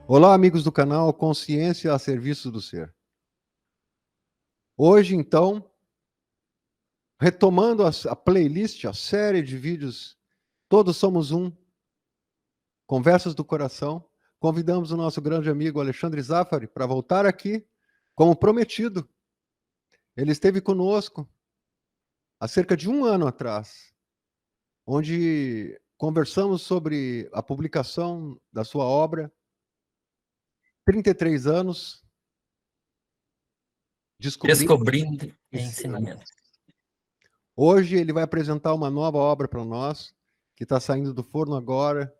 Olá, amigos do canal Consciência a Serviço do Ser. Hoje, então, retomando a playlist, a série de vídeos Todos Somos Um, Conversas do Coração, convidamos o nosso grande amigo Alexandre Zaffari para voltar aqui, como prometido. Ele esteve conosco há cerca de um ano atrás, onde conversamos sobre a publicação da sua obra, 33 anos, Descobrindo Ensinamento. Hoje ele vai apresentar uma nova obra para nós, que está saindo do forno agora,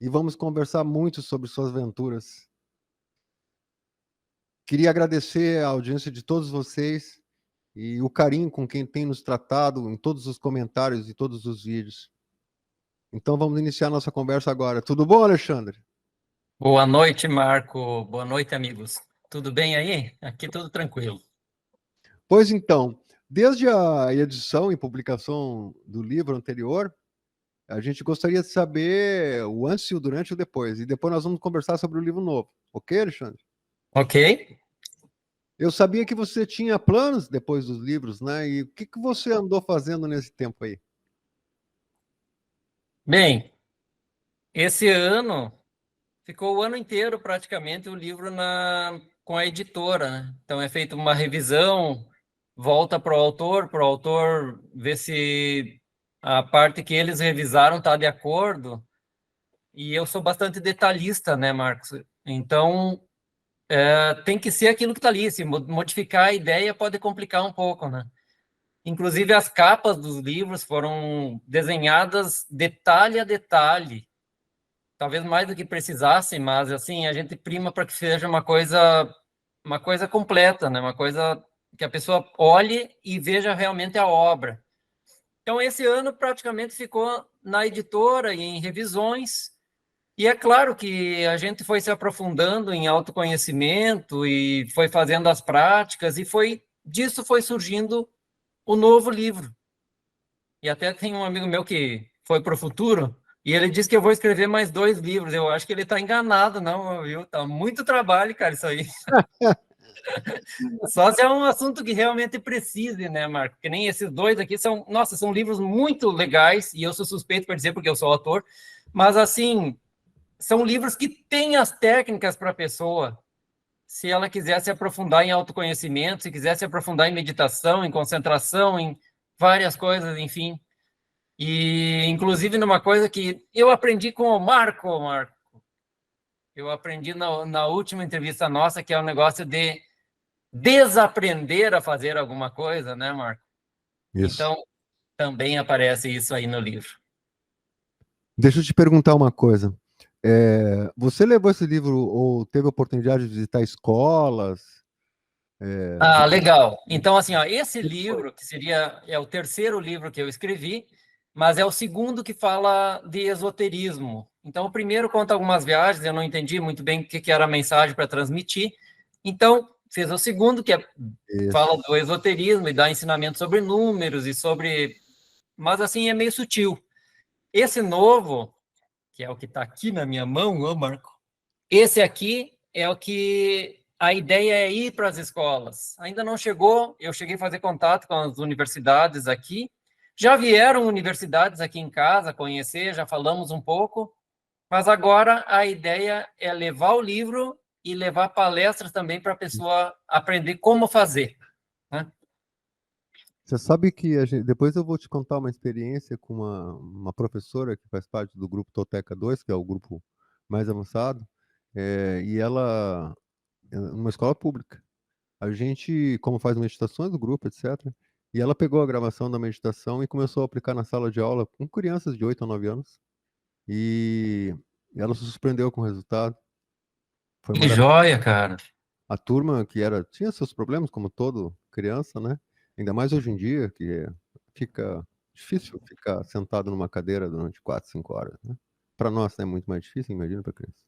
e vamos conversar muito sobre suas aventuras. Queria agradecer a audiência de todos vocês e o carinho com quem tem nos tratado em todos os comentários e todos os vídeos. Então vamos iniciar nossa conversa agora. Tudo bom, Alexandre? Boa noite, Marco. Boa noite, amigos. Tudo bem aí? Aqui tudo tranquilo. Pois então, desde a edição e publicação do livro anterior, a gente gostaria de saber o antes, o durante e o depois. E depois nós vamos conversar sobre o livro novo. Ok, Alexandre? Ok. Eu sabia que você tinha planos depois dos livros, né? E o que você andou fazendo nesse tempo aí? Bem, esse ano ficou o ano inteiro praticamente o livro com a editora, né? Então é feita uma revisão, volta para o autor ver se a parte que eles revisaram está de acordo. E eu sou bastante detalhista, né, Marcos? Então tem que ser aquilo que está ali. Se modificar a ideia pode complicar um pouco, né? Inclusive, as capas dos livros foram desenhadas detalhe a detalhe, talvez mais do que precisasse, mas assim, a gente prima para que seja uma coisa completa, né? Uma coisa que a pessoa olhe e veja realmente a obra. Então, esse ano praticamente ficou na editora e em revisões, e é claro que a gente foi se aprofundando em autoconhecimento e foi fazendo as práticas, e disso foi surgindo o novo livro. E até tem um amigo meu que foi para o futuro, e ele disse que eu vou escrever mais 2 livros. Eu acho que ele está enganado, não, viu? Tá muito trabalho, cara, isso aí. Só se é um assunto que realmente precise, né, Marco? Que nem esses 2 aqui são livros muito legais, e eu sou suspeito para dizer porque eu sou autor, mas assim, são livros que têm as técnicas para a pessoa, se ela quiser se aprofundar em autoconhecimento, se quiser se aprofundar em meditação, em concentração, em várias coisas, enfim. E, inclusive, numa coisa que eu aprendi com o Marco. Eu aprendi na última entrevista nossa, que é o negócio de desaprender a fazer alguma coisa, né, Marco? Isso. Então, também aparece isso aí no livro. Deixa eu te perguntar uma coisa. Você levou esse livro ou teve a oportunidade de visitar escolas? Legal. Então, assim, ó, esse livro, que é o terceiro livro que eu escrevi, mas é o segundo que fala de esoterismo. Então, o primeiro conta algumas viagens, eu não entendi muito bem o que era a mensagem para transmitir. Então, fiz o segundo, que fala do esoterismo e dá ensinamento sobre números e sobre... Mas, assim, é meio sutil. Esse novo, que é o que está aqui na minha mão, ô Marco, esse aqui é o que a ideia é ir para as escolas. Ainda não chegou, eu cheguei a fazer contato com as universidades aqui. Já vieram universidades aqui em casa conhecer, já falamos um pouco, mas agora a ideia é levar o livro e levar palestras também para a pessoa aprender como fazer, né? Você sabe que depois eu vou te contar uma experiência com uma professora que faz parte do grupo Toteca 2, que é o grupo mais avançado, e ela é uma escola pública. A gente, como faz meditações do grupo, etc., e ela pegou a gravação da meditação e começou a aplicar na sala de aula com crianças de 8 a 9 anos. E ela se surpreendeu com o resultado. Foi Que maravilhoso. joia, cara. A turma tinha seus problemas, como todo criança, né? Ainda mais hoje em dia, que fica difícil ficar sentado numa cadeira durante 4, 5 horas, né? Para nós é muito mais difícil, imagina para criança.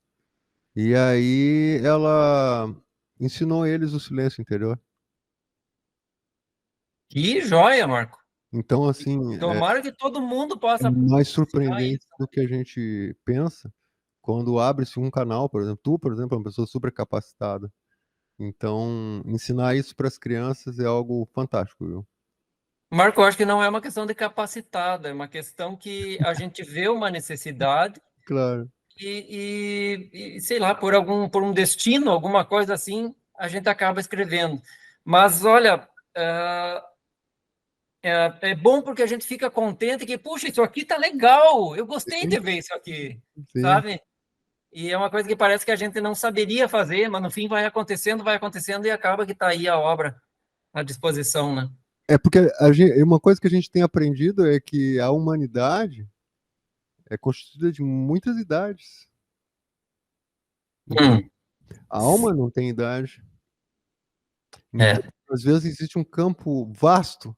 E aí ela ensinou eles o silêncio interior. Que joia, Marco. Então, assim, Tomara que todo mundo é possa mais ensinar surpreendente isso. do que a gente pensa quando abre-se um canal, por exemplo. Tu, por exemplo, é uma pessoa super capacitada. Então, ensinar isso para as crianças é algo fantástico, viu? Marco, eu acho que não é uma questão de capacitado, é uma questão que a gente vê uma necessidade Claro. sei lá, por um destino, alguma coisa assim, a gente acaba escrevendo. Mas olha, é bom porque a gente fica contente que, puxa, isso aqui tá legal, eu gostei Sim, de ver isso aqui, sim. sabe? E é uma coisa que parece que a gente não saberia fazer, mas no fim vai acontecendo e acaba que tá aí a obra à disposição, né? É porque uma coisa que a gente tem aprendido é que a humanidade é constituída de muitas idades. Entende? Hum, A alma não tem idade. Então, é. às vezes existe um campo vasto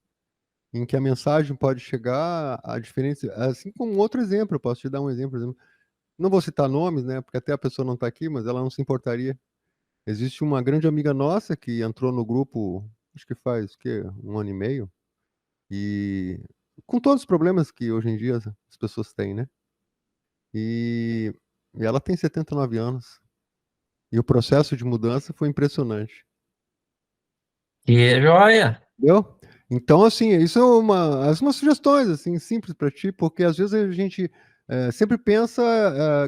em que a mensagem pode chegar a diferentes. Assim como um outro exemplo, eu posso te dar um exemplo, por exemplo. Não vou citar nomes, né? Porque até a pessoa não está aqui, mas ela não se importaria. Existe uma grande amiga nossa que entrou no grupo, acho que faz o quê? Um ano e meio, e com todos os problemas que hoje em dia as pessoas têm, né? E, e ela tem 79 anos. E o processo de mudança foi impressionante. Que joia! Entendeu? Então, assim, isso é umas sugestões, assim, simples para ti, porque às vezes a gente sempre pensa,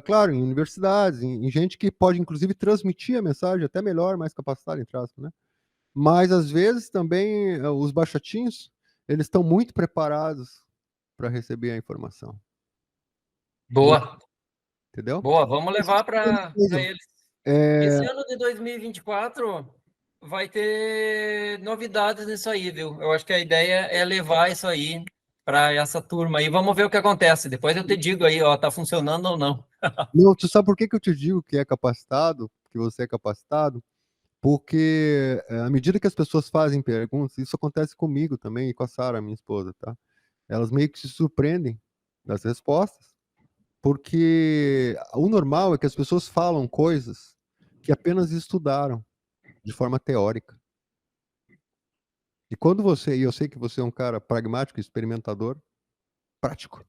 claro, em universidades, em gente que pode, inclusive, transmitir a mensagem até melhor, mais capacitada, entre aspas, né? Mas, às vezes, também, os baixotinhos, eles estão muito preparados para receber a informação. Boa, Entendeu? boa, vamos Deixa eu levar te falar uma para coisa. eles. É, Esse ano de 2024 vai ter novidades nisso aí, viu? Eu acho que a ideia é levar isso aí para essa turma aí. Vamos ver o que acontece. Depois eu te digo aí, ó, tá funcionando ou não. não, tu sabe por que que eu te digo que é capacitado, que você é capacitado? Porque à medida que as pessoas fazem perguntas, isso acontece comigo também e com a Sara, minha esposa, tá? Elas meio que se surpreendem das respostas, porque o normal é que as pessoas falam coisas que apenas estudaram de forma teórica. E quando você, e eu sei que você é um cara pragmático, experimentador, prático.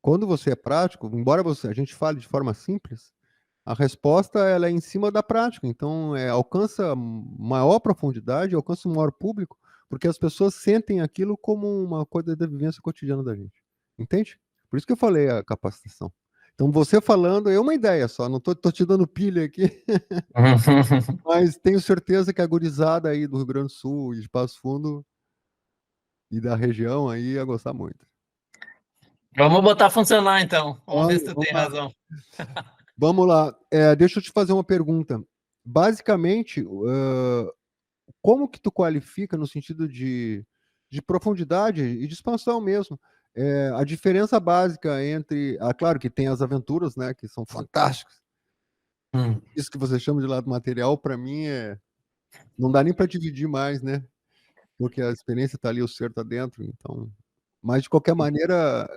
Quando você é prático, embora a gente fale de forma simples, a resposta ela é em cima da prática. Então, alcança maior profundidade, alcança um maior público, porque as pessoas sentem aquilo como uma coisa da vivência cotidiana da gente. Entende? Por isso que eu falei a capacitação. Então, você falando é uma ideia só, não tô te dando pilha aqui, mas tenho certeza que a gurizada aí do Rio Grande do Sul e de Passo Fundo e da região aí ia gostar muito. Vamos botar funcionar então. Vamos ver se Vamos, tu vamos tem lá. razão. Vamos lá. Deixa eu te fazer uma pergunta. Basicamente, como que tu qualifica no sentido de profundidade e de expansão mesmo? A diferença básica entre, claro que tem as aventuras, né, que são fantásticas. Hum. Isso que você chama de lado material, para mim não dá nem para dividir mais, né? Porque a experiência está ali, o ser está dentro, então. Mas de qualquer maneira,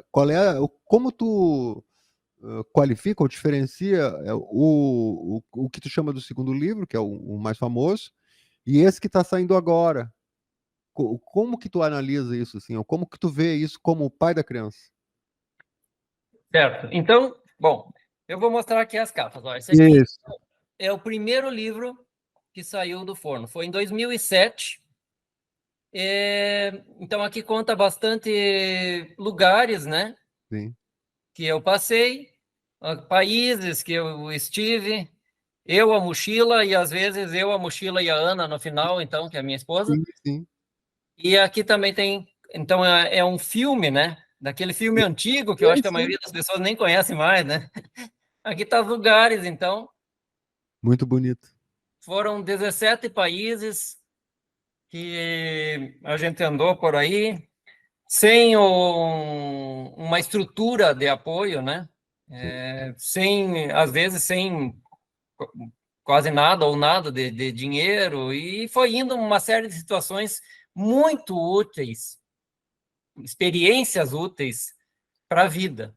como tu qualifica ou diferencia o que tu chama do segundo livro, que é o mais famoso, e esse que está saindo agora? Como que tu analisa isso, assim? Ou como que tu vê isso como o pai da criança? Certo. Então, bom, eu vou mostrar aqui as capas. Ó, esse aqui Isso. é o primeiro livro que saiu do forno. Foi em 2007. Então aqui conta bastante lugares, né, Sim, que eu passei, países que eu estive, eu a mochila e às vezes eu a mochila e a Ana no final, então que é a minha esposa. sim, sim. E aqui também tem, então é um filme, né, daquele filme antigo que eu acho Sim, que a sim. maioria das pessoas nem conhece mais, né? Aqui tá os lugares, então Muito bonito. foram 17 países que a gente andou por aí. Sem uma estrutura de apoio, né? Sim, Sem, às vezes, sem quase nada ou nada de dinheiro, e foi indo uma série de situações muito úteis, experiências úteis para a vida.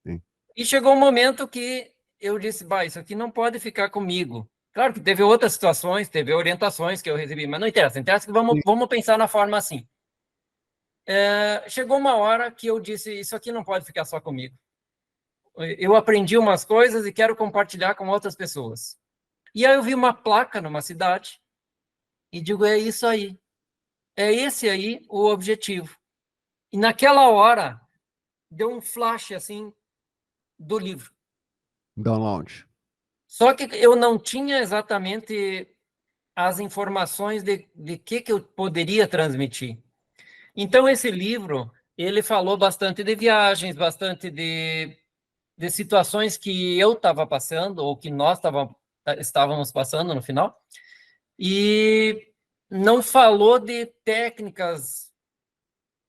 sim. E chegou um momento que eu disse, bah, isso aqui não pode ficar comigo. Claro que teve outras situações, teve orientações que eu recebi, mas não interessa, interessa que Sim. vamos pensar na forma assim. chegou uma hora que eu disse, isso aqui não pode ficar só comigo. Eu aprendi umas coisas e quero compartilhar com outras pessoas. E aí eu vi uma placa numa cidade e digo, é isso aí. É esse aí o objetivo. E naquela hora, deu um flash, assim, do livro. Download. Só que eu não tinha exatamente as informações de que eu poderia transmitir. Então, esse livro, ele falou bastante de viagens, bastante de situações que eu estava passando, ou que nós estávamos passando no final, e não falou de técnicas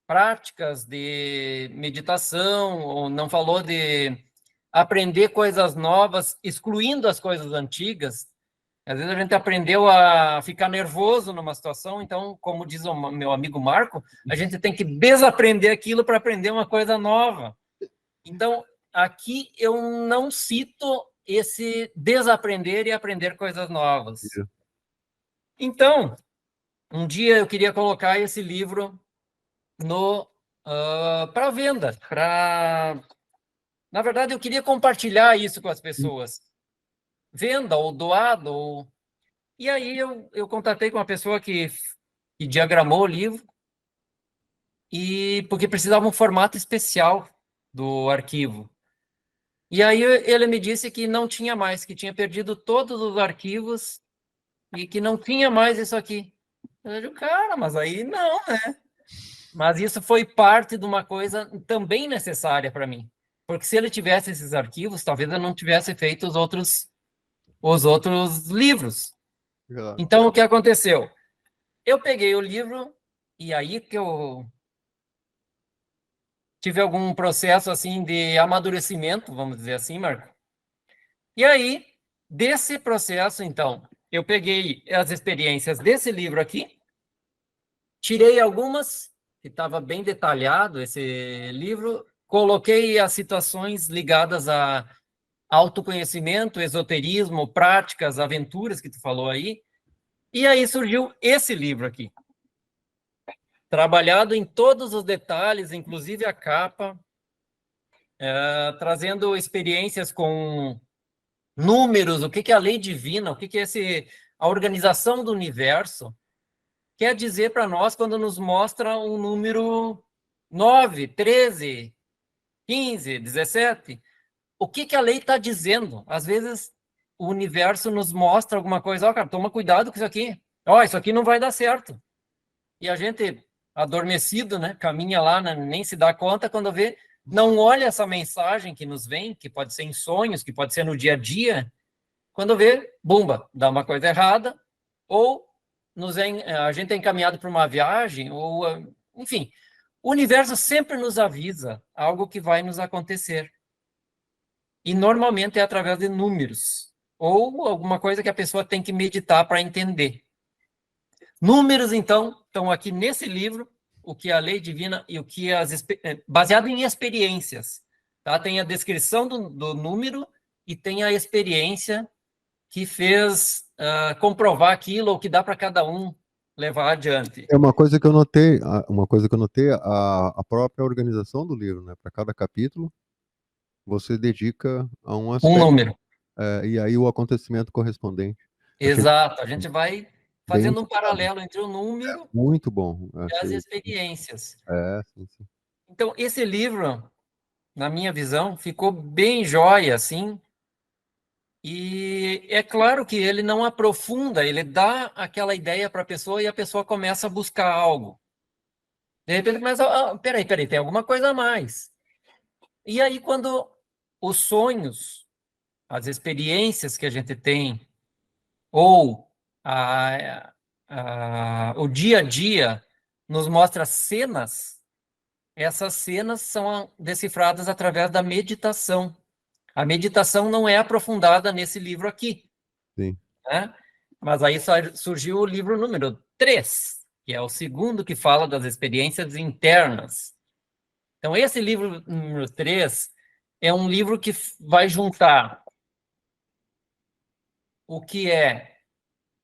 práticas de meditação, ou não falou de aprender coisas novas, excluindo as coisas antigas. Às vezes a gente aprendeu a ficar nervoso numa situação, então, como diz o meu amigo Marco, a gente tem que desaprender aquilo para aprender uma coisa nova. Então, aqui eu não cito esse desaprender e aprender coisas novas. Então, um dia eu queria colocar esse livro no para venda, na verdade eu queria compartilhar isso com as pessoas, venda ou doado, e aí eu contatei com uma pessoa que diagramou o livro, e porque precisava um formato especial do arquivo. E aí ele me disse que não tinha mais, que tinha perdido todos os arquivos e que não tinha mais isso aqui. Eu digo, cara, mas aí não, né? Mas isso foi parte de uma coisa também necessária para mim. Porque se ele tivesse esses arquivos, talvez eu não tivesse feito os outros livros. Então, o que aconteceu? Eu peguei o livro, e aí que eu tive algum processo assim de amadurecimento, vamos dizer assim, Marco. E aí, desse processo, então, eu peguei as experiências desse livro aqui, tirei algumas, que estava bem detalhado esse livro, coloquei as situações ligadas a autoconhecimento, esoterismo, práticas, aventuras que tu falou aí, e aí surgiu esse livro aqui, trabalhado em todos os detalhes, inclusive a capa, trazendo experiências com números, o que é a lei divina, o que é a organização do universo, quer dizer para nós quando nos mostra um número 9, 13, 15, 17. O que a lei está dizendo? Às vezes o universo nos mostra alguma coisa, ó, cara, toma cuidado com isso aqui. Ó, isso aqui não vai dar certo. E a gente, adormecido, né, caminha lá, né, nem se dá conta, quando vê, não olha essa mensagem que nos vem, que pode ser em sonhos, que pode ser no dia a dia, quando vê, bumba, dá uma coisa errada, ou a gente é encaminhado para uma viagem, ou, enfim, o universo sempre nos avisa algo que vai nos acontecer. E normalmente é através de números, ou alguma coisa que a pessoa tem que meditar para entender. Números, então, estão aqui nesse livro, o que é a lei divina e o que baseado em experiências. Tá? Tem a descrição do número e tem a experiência que fez comprovar aquilo, ou que dá para cada um levar adiante. É uma coisa que eu notei, a própria organização do livro, né? Para cada capítulo, você dedica a um Um aspecto, número. e aí o acontecimento correspondente. Achei Exato. A gente vai bem fazendo um paralelo entre o número muito bom. e as Achei, experiências. sim, sim. Então, esse livro, na minha visão, ficou bem jóia, assim, e é claro que ele não aprofunda, ele dá aquela ideia para a pessoa e a pessoa começa a buscar algo. De repente começa, peraí, tem alguma coisa a mais. E aí, quando os sonhos, as experiências que a gente tem, ou o dia a dia nos mostra cenas, essas cenas são decifradas através da meditação. A meditação não é aprofundada nesse livro aqui, Sim. né? Mas aí surgiu o livro número 3, que é o segundo que fala das experiências internas. Então, esse livro número 3 é um livro que vai juntar o que é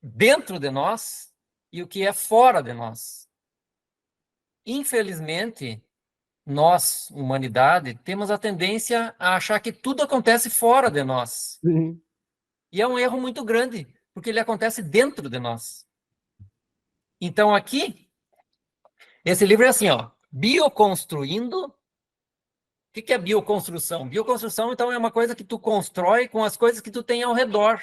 dentro de nós e o que é fora de nós. infelizmente, nós, humanidade, temos a tendência a achar que tudo acontece fora de nós. Sim. E é um erro muito grande, porque ele acontece dentro de nós. Então, aqui, esse livro é assim, ó, Bioconstruindo. O que é bioconstrução? Bioconstrução, então, é uma coisa que tu constrói com as coisas que tu tem ao redor.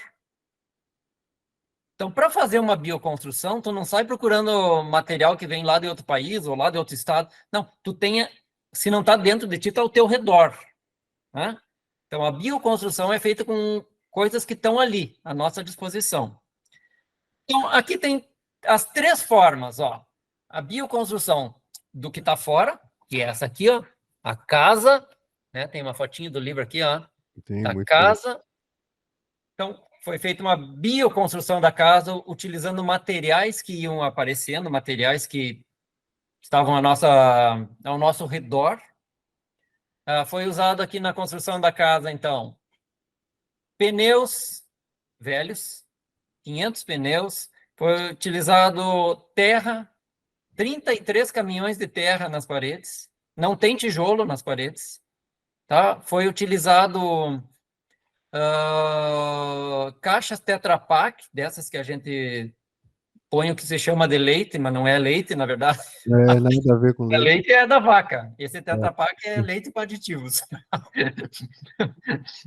Então, para fazer uma bioconstrução, tu não sai procurando material que vem lá de outro país ou lá de outro estado. Não, tu tenha, se não está dentro de ti, está ao teu redor, né? Então, a bioconstrução é feita com coisas que estão ali, à nossa disposição. Então, aqui tem as 3 formas, ó. A bioconstrução do que está fora, que é essa aqui, ó, a casa, né? Tem uma fotinho do livro aqui, ó, Tem da muito bem. casa. Então, foi feita uma bioconstrução da casa utilizando materiais que iam aparecendo, materiais que estavam ao nosso redor. Foi usado aqui na construção da casa, então, pneus velhos, 500 pneus. Foi utilizado terra, 33 caminhões de terra nas paredes. Não tem tijolo nas paredes. Tá? Foi utilizado caixas Tetra Pak, dessas que a gente põe o que se chama de leite, mas não é leite, na verdade. É, nada a ver com A leite. leite é da vaca. Esse É. Tetra Pak é leite com aditivos.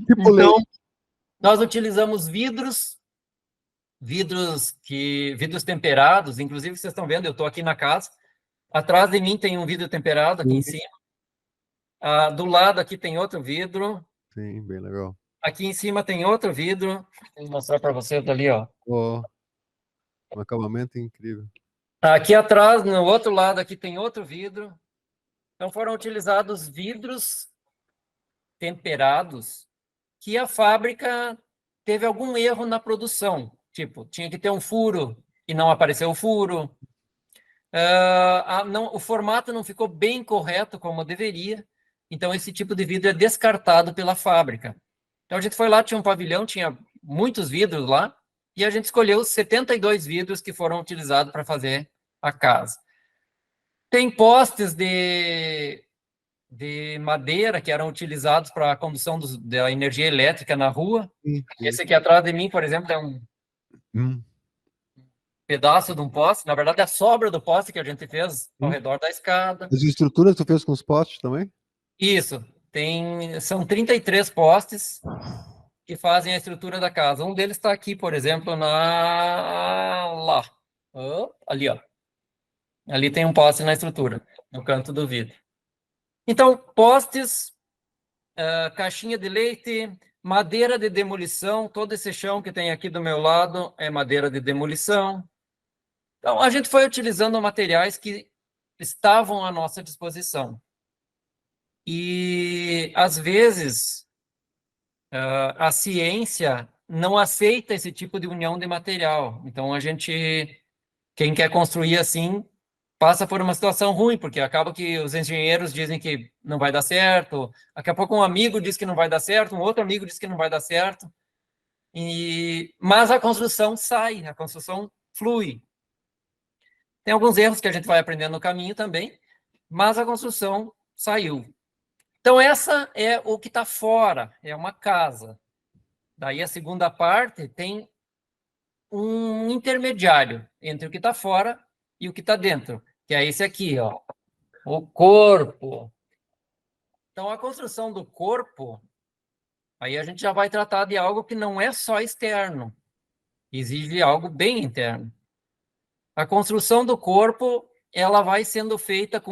Tipo Então, leite. nós utilizamos vidros temperados, inclusive vocês estão vendo, eu estou aqui na casa. Atrás de mim tem um vidro temperado aqui em Sim, cima. Do lado aqui tem outro vidro. sim, bem legal. Aqui em cima tem outro vidro. Vou mostrar para vocês ali, ó. Ó, um acabamento incrível. Aqui atrás, no outro lado, aqui tem outro vidro. Então, foram utilizados vidros temperados que a fábrica teve algum erro na produção. Tipo, tinha que ter um furo e não apareceu o furo. O formato não ficou bem correto como deveria. Então, esse tipo de vidro é descartado pela fábrica. Então, a gente foi lá, tinha um pavilhão, tinha muitos vidros lá, e a gente escolheu os 72 vidros que foram utilizados para fazer a casa. Tem postes de madeira que eram utilizados para a condução da energia elétrica na rua. Sim, sim. Esse aqui atrás de mim, por exemplo, é um Hum, pedaço de um poste. Na verdade, é a sobra do poste que a gente fez ao hum. redor da escada. As estruturas tu fez com os postes também? Isso. São 33 postes que fazem a estrutura da casa. Um deles está aqui, por exemplo, lá. Ali, ó. Ali tem um poste na estrutura, no canto do vidro. Então, postes, caixinha de leite, madeira de demolição, todo esse chão que tem aqui do meu lado é madeira de demolição. Então, a gente foi utilizando materiais que estavam à nossa disposição. E, às vezes, a ciência não aceita esse tipo de união de material. Então, quem quer construir assim, passa por uma situação ruim, porque acaba que os engenheiros dizem que não vai dar certo, daqui a pouco um amigo diz que não vai dar certo, um outro amigo diz que não vai dar certo, mas a construção sai, a construção flui. Tem alguns erros que a gente vai aprendendo no caminho também, mas a construção saiu. Então, essa é o que está fora, é uma casa. Daí, a segunda parte tem um intermediário entre o que está fora e o que está dentro, que é esse aqui, ó, o corpo. Então, a construção do corpo, aí a gente já vai tratar de algo que não é só externo, exige algo bem interno. A construção do corpo, ela vai sendo feita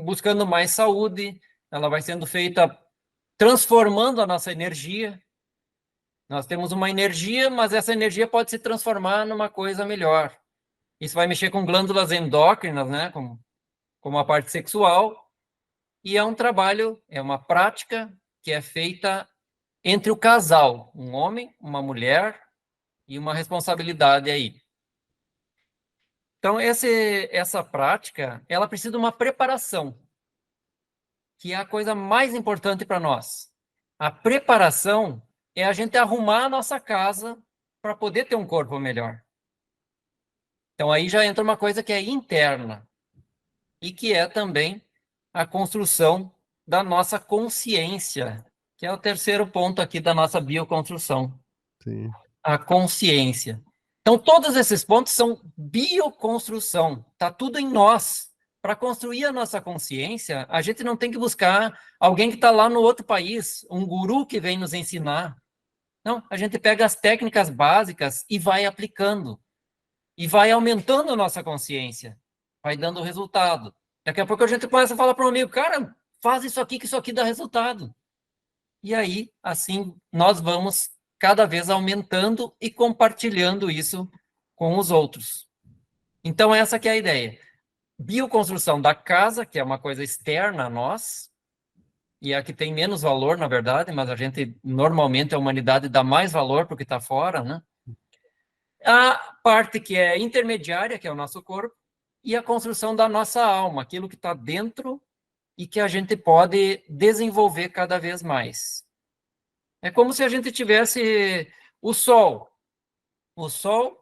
buscando mais saúde, ela vai sendo feita transformando a nossa energia. Nós temos uma energia, mas essa energia pode se transformar numa coisa melhor. Isso vai mexer com glândulas endócrinas, né, como a parte sexual, e é um trabalho, é uma prática que é feita entre o casal, um homem, uma mulher, e uma responsabilidade aí. Então, essa prática, ela precisa de uma preparação, que é a coisa mais importante para nós. A preparação é a gente arrumar a nossa casa para poder ter um corpo melhor. Então, aí já entra uma coisa que é interna. e que é também a construção da nossa consciência, que é o terceiro ponto aqui da nossa bioconstrução, Sim, a consciência. Então, todos esses pontos são bioconstrução, está tudo em nós. Para construir a nossa consciência, a gente não tem que buscar alguém que está lá no outro país, um guru que vem nos ensinar. Não, a gente pega as técnicas básicas e vai aplicando, e vai aumentando a nossa consciência, vai dando resultado. Daqui a pouco a gente começa a falar para um amigo, cara, faz isso aqui, que isso aqui dá resultado. E aí, assim, nós vamos cada vez aumentando e compartilhando isso com os outros. Então, essa que é a ideia. Bioconstrução da casa, que é uma coisa externa a nós, e é a que tem menos valor, na verdade, mas a gente, normalmente, a humanidade dá mais valor para o que está fora, né? A parte que é intermediária, que é o nosso corpo, e a construção da nossa alma, aquilo que está dentro e que a gente pode desenvolver cada vez mais. É como se a gente tivesse o sol. O sol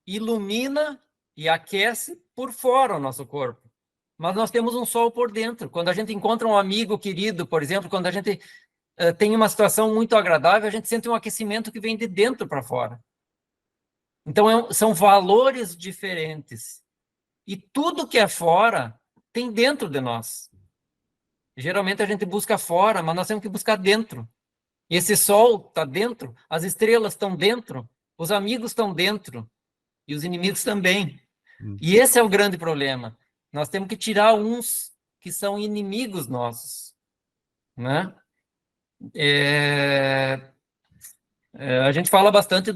ilumina e aquece por fora o nosso corpo. Mas nós temos um sol por dentro. Quando a gente encontra um amigo querido, por exemplo, quando a gente tem uma situação muito agradável, a gente sente um aquecimento que vem de dentro para fora. Então, são valores diferentes. E tudo que é fora tem dentro de nós. Geralmente a gente busca fora, mas nós temos que buscar dentro. Esse sol está dentro, as estrelas estão dentro, os amigos estão dentro e os inimigos também. E esse é o grande problema. Nós temos que tirar uns que são inimigos nossos, né? A gente fala bastante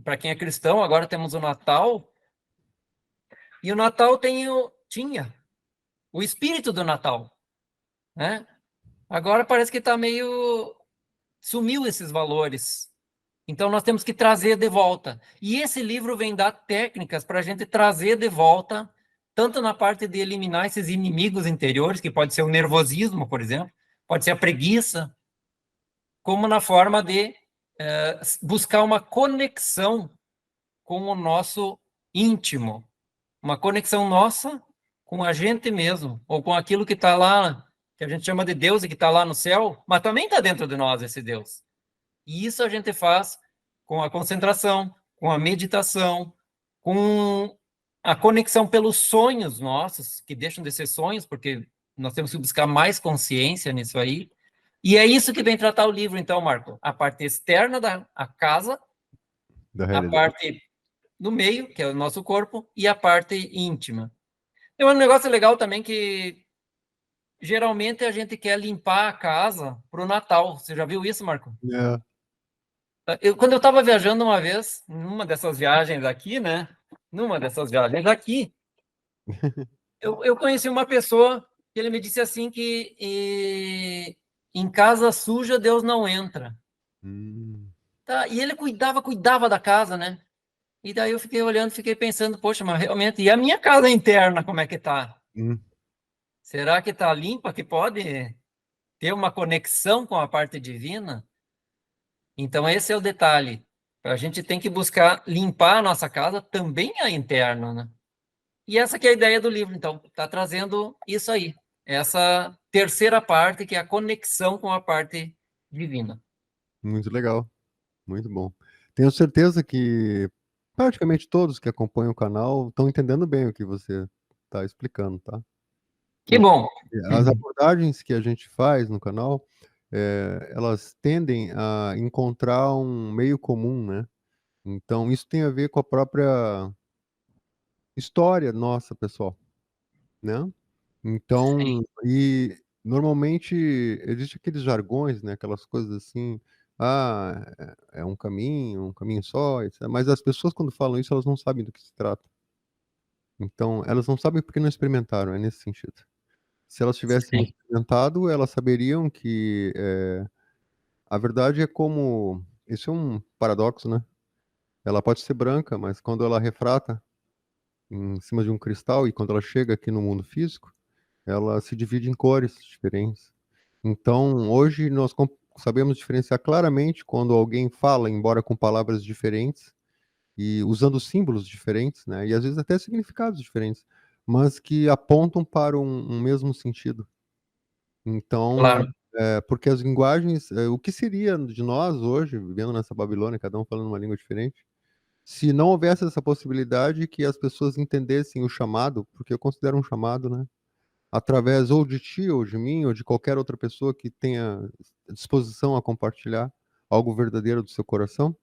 para quem é cristão, agora temos o Natal, e o Natal tinha o espírito do Natal, né? Agora parece que está meio... sumiu esses valores. Então, nós temos que trazer de volta. E esse livro vem dar técnicas para a gente trazer de volta, tanto na parte de eliminar esses inimigos interiores, que pode ser o nervosismo, por exemplo, pode ser a preguiça, como na forma de buscar uma conexão com o nosso íntimo, uma conexão nossa com a gente mesmo, ou com aquilo que está lá, que a gente chama de Deus e que está lá no céu, mas também está dentro de nós esse Deus. E isso a gente faz com a concentração, com a meditação, com a conexão pelos sonhos nossos, que deixam de ser sonhos, porque nós temos que buscar mais consciência nisso aí. E é isso que vem tratar o livro, então, Marco. A parte externa da casa, da a realidade. parte no meio, que é o nosso corpo, e a parte íntima. Tem um negócio legal também que geralmente a gente quer limpar a casa para o Natal. Você já viu isso, Marco? É. Quando eu estava viajando uma vez, numa dessas viagens aqui, né? Numa dessas viagens aqui, eu conheci uma pessoa que ele me disse assim que em casa suja Deus não entra. Hum, Tá? E ele cuidava da casa, né? E daí eu fiquei olhando, fiquei pensando, poxa, mas realmente, e a minha casa interna, como é que tá? hum. Será que tá limpa, que pode ter uma conexão com a parte divina? Então, esse é o detalhe. A gente tem que buscar limpar a nossa casa também a interna, né? E essa que é a ideia do livro, então, está trazendo isso aí, essa terceira parte, que é a conexão com a parte divina. Muito legal, muito bom. Tenho certeza que praticamente todos que acompanham o canal estão entendendo bem o que você está explicando, tá? Que bom! As abordagens que a gente faz no canal, elas tendem a encontrar um meio comum, né? Então, isso tem a ver com a própria história nossa, pessoal, né? Sim, Então, e normalmente existe aqueles jargões, né? Aquelas coisas assim, ah, é um caminho só, etc. Mas as pessoas quando falam isso, elas não sabem do que se trata. Então, elas não sabem porque não experimentaram, é nesse sentido. Se elas tivessem sim, experimentado, elas saberiam que a verdade é como, isso é um paradoxo, né? Ela pode ser branca, mas quando ela refrata em cima de um cristal e quando ela chega aqui no mundo físico, ela se divide em cores diferentes. Então, hoje nós sabemos diferenciar claramente quando alguém fala, embora com palavras diferentes, e usando símbolos diferentes, né, e às vezes até significados diferentes, mas que apontam para um mesmo sentido. Então, Claro. porque as linguagens, o que seria de nós hoje, vivendo nessa Babilônia, cada um falando uma língua diferente, se não houvesse essa possibilidade que as pessoas entendessem o chamado, porque eu considero um chamado, né, através ou de ti, ou de mim, ou de qualquer outra pessoa que tenha disposição a compartilhar algo verdadeiro do seu coração.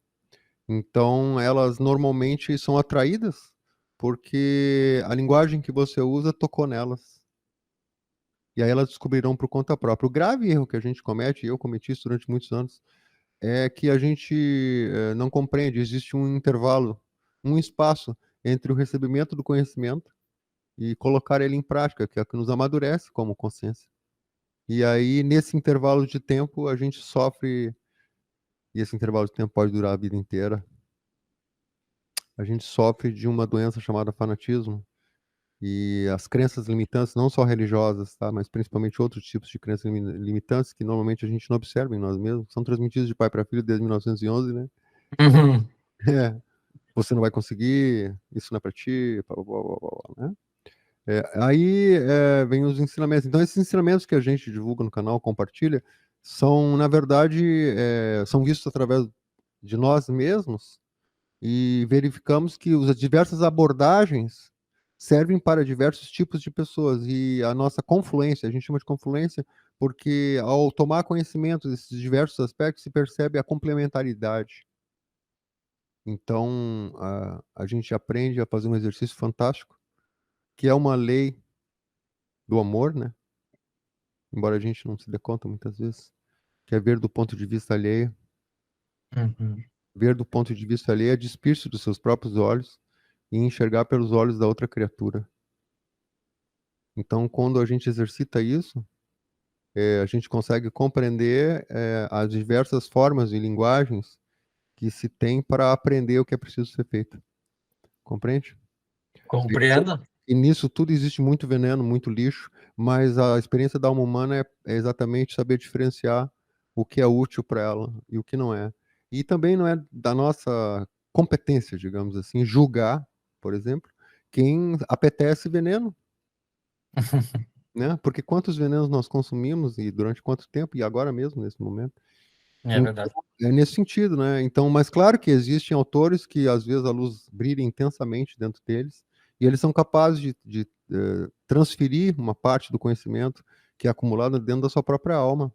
Então, elas normalmente são atraídas porque a linguagem que você usa tocou nelas. E aí elas descobrirão por conta própria. O grave erro que a gente comete, e eu cometi isso durante muitos anos, é que a gente não compreende. Existe um intervalo, um espaço entre o recebimento do conhecimento e colocar ele em prática, que é o que nos amadurece como consciência. E aí, nesse intervalo de tempo, a gente sofre, e esse intervalo de tempo pode durar a vida inteira, a gente sofre de uma doença chamada fanatismo. E as crenças limitantes, não só religiosas, tá, mas principalmente outros tipos de crenças limitantes, que normalmente a gente não observa em nós mesmos, são transmitidos de pai para filho desde 1911, né? Uhum. É, você não vai conseguir, isso não é para ti, blá, blá, blá, blá, blá, né? Aí vem os ensinamentos. Então, esses ensinamentos que a gente divulga no canal, compartilha, são, na verdade, são vistos através de nós mesmos e verificamos que as diversas abordagens servem para diversos tipos de pessoas. E a nossa confluência, a gente chama de confluência, porque ao tomar conhecimento desses diversos aspectos, se percebe a complementaridade. Então, a gente aprende a fazer um exercício fantástico, que é uma lei do amor, né? Embora a gente não se dê conta muitas vezes, que é ver do ponto de vista alheio. Uhum. Ver do ponto de vista alheio é despir-se dos seus próprios olhos e enxergar pelos olhos da outra criatura. Então, quando a gente exercita isso, a gente consegue compreender as diversas formas e linguagens que se tem para aprender o que é preciso ser feito. Compreende? Compreendo. E nisso tudo existe muito veneno, muito lixo, mas a experiência da alma humana é exatamente saber diferenciar o que é útil para ela e o que não é. E também não é da nossa competência, digamos assim, julgar, por exemplo, quem apetece veneno, né? Porque quantos venenos nós consumimos e durante quanto tempo, e agora mesmo, nesse momento. É Então, verdade. é nesse sentido, né? Então, mas claro que existem autores que às vezes a luz brilha intensamente dentro deles e eles são capazes de transferir uma parte do conhecimento que é acumulado dentro da sua própria alma.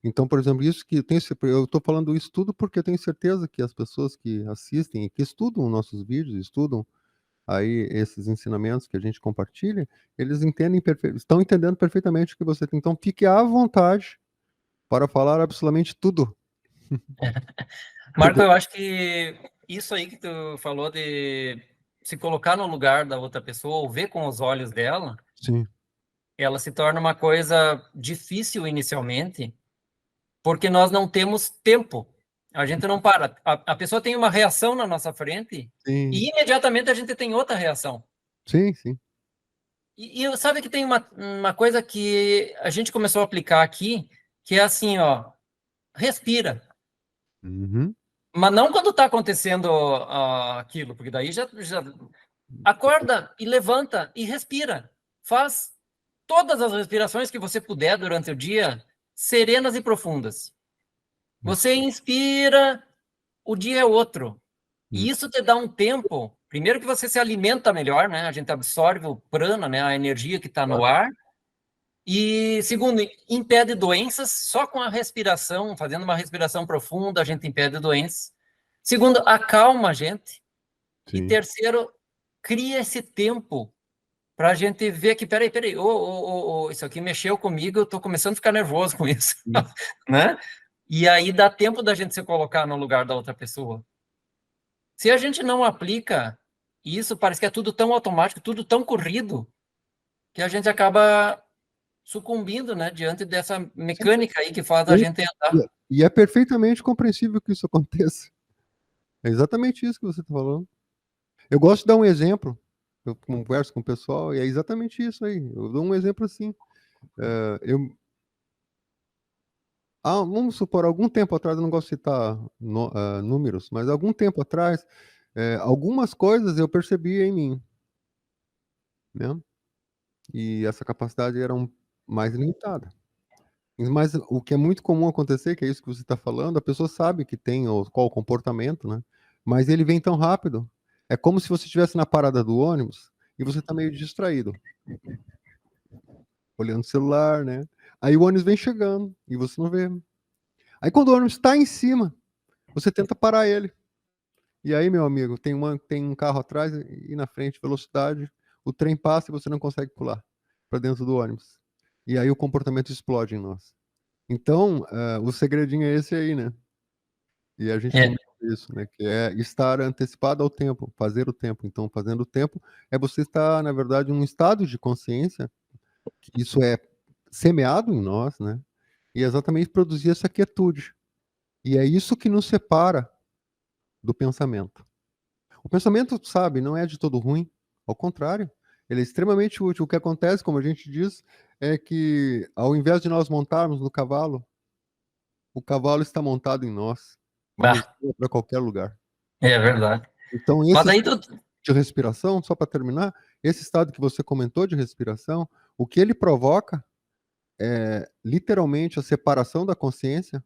Então, por exemplo, isso que eu estou falando isso tudo porque eu tenho certeza que as pessoas que assistem e que estudam nossos vídeos, estudam aí esses ensinamentos que a gente compartilha, eles estão entendendo perfeitamente o que você tem. Então, fique à vontade para falar absolutamente tudo. Marco, eu acho que isso aí que tu falou de se colocar no lugar da outra pessoa, ou ver com os olhos dela, Sim. ela se torna uma coisa difícil inicialmente, porque nós não temos tempo. A gente não para. A pessoa tem uma reação na nossa frente Sim, e imediatamente a gente tem outra reação. sim, sim. E sabe que tem uma coisa que a gente começou a aplicar aqui, que é assim, ó, respira. Uhum. Mas não quando está acontecendo aquilo, porque daí já acorda e levanta e respira. Faz todas as respirações que você puder durante o dia, serenas e profundas. Você inspira, o dia é outro. E Uhum. isso te dá um tempo, primeiro que você se alimenta melhor, né? A gente absorve o prana, né? A energia que está no Claro. ar. E segundo, impede doenças só com a respiração, fazendo uma respiração profunda, a gente impede doenças. Segundo, acalma a gente. E Sim. terceiro, cria esse tempo para a gente ver que, peraí, isso aqui mexeu comigo, eu estou começando a ficar nervoso com isso, Sim. né? E aí dá tempo da gente se colocar no lugar da outra pessoa. Se a gente não aplica isso, parece que é tudo tão automático, tudo tão corrido, que a gente acaba sucumbindo, né, diante dessa Sim. mecânica aí que faz a E, gente andar. e é perfeitamente compreensível que isso aconteça. É exatamente isso que você está falando. Eu gosto de dar um exemplo. Eu converso com o pessoal e é exatamente isso aí. Eu dou um exemplo assim. Vamos supor, algum tempo atrás, eu não gosto de citar números, mas algum tempo atrás, Algumas coisas eu percebia em mim, né? E essa capacidade era mais limitada. Mas o que é muito comum acontecer, que é isso que você está falando, a pessoa sabe que tem qual o comportamento, né? Mas ele vem tão rápido. É como se você estivesse na parada do ônibus e você está meio distraído, olhando o celular, né? Aí o ônibus vem chegando e você não vê. Aí quando o ônibus está em cima, você tenta parar ele. E aí, meu amigo, tem um carro atrás e na frente, velocidade, o trem passa e você não consegue pular para dentro do ônibus. E aí o comportamento explode em nós. Então, o segredinho é esse aí, né? E a gente É, comenta isso, né? Que é estar antecipado ao tempo, fazer o tempo. Então, fazendo o tempo é você estar, na verdade, num estado de consciência, que isso é semeado em nós, né? E exatamente produzir essa quietude. E é isso que nos separa do pensamento. O pensamento, sabe, não é de todo ruim, ao contrário, ele é extremamente útil. O que acontece, como a gente diz, é que ao invés de nós montarmos no cavalo, o cavalo está montado em nós e nos bah, leva para qualquer lugar. é verdade. Então, Mas esse daí estado tu. de respiração, só para terminar, esse estado que você comentou de respiração, o que ele provoca é literalmente a separação da consciência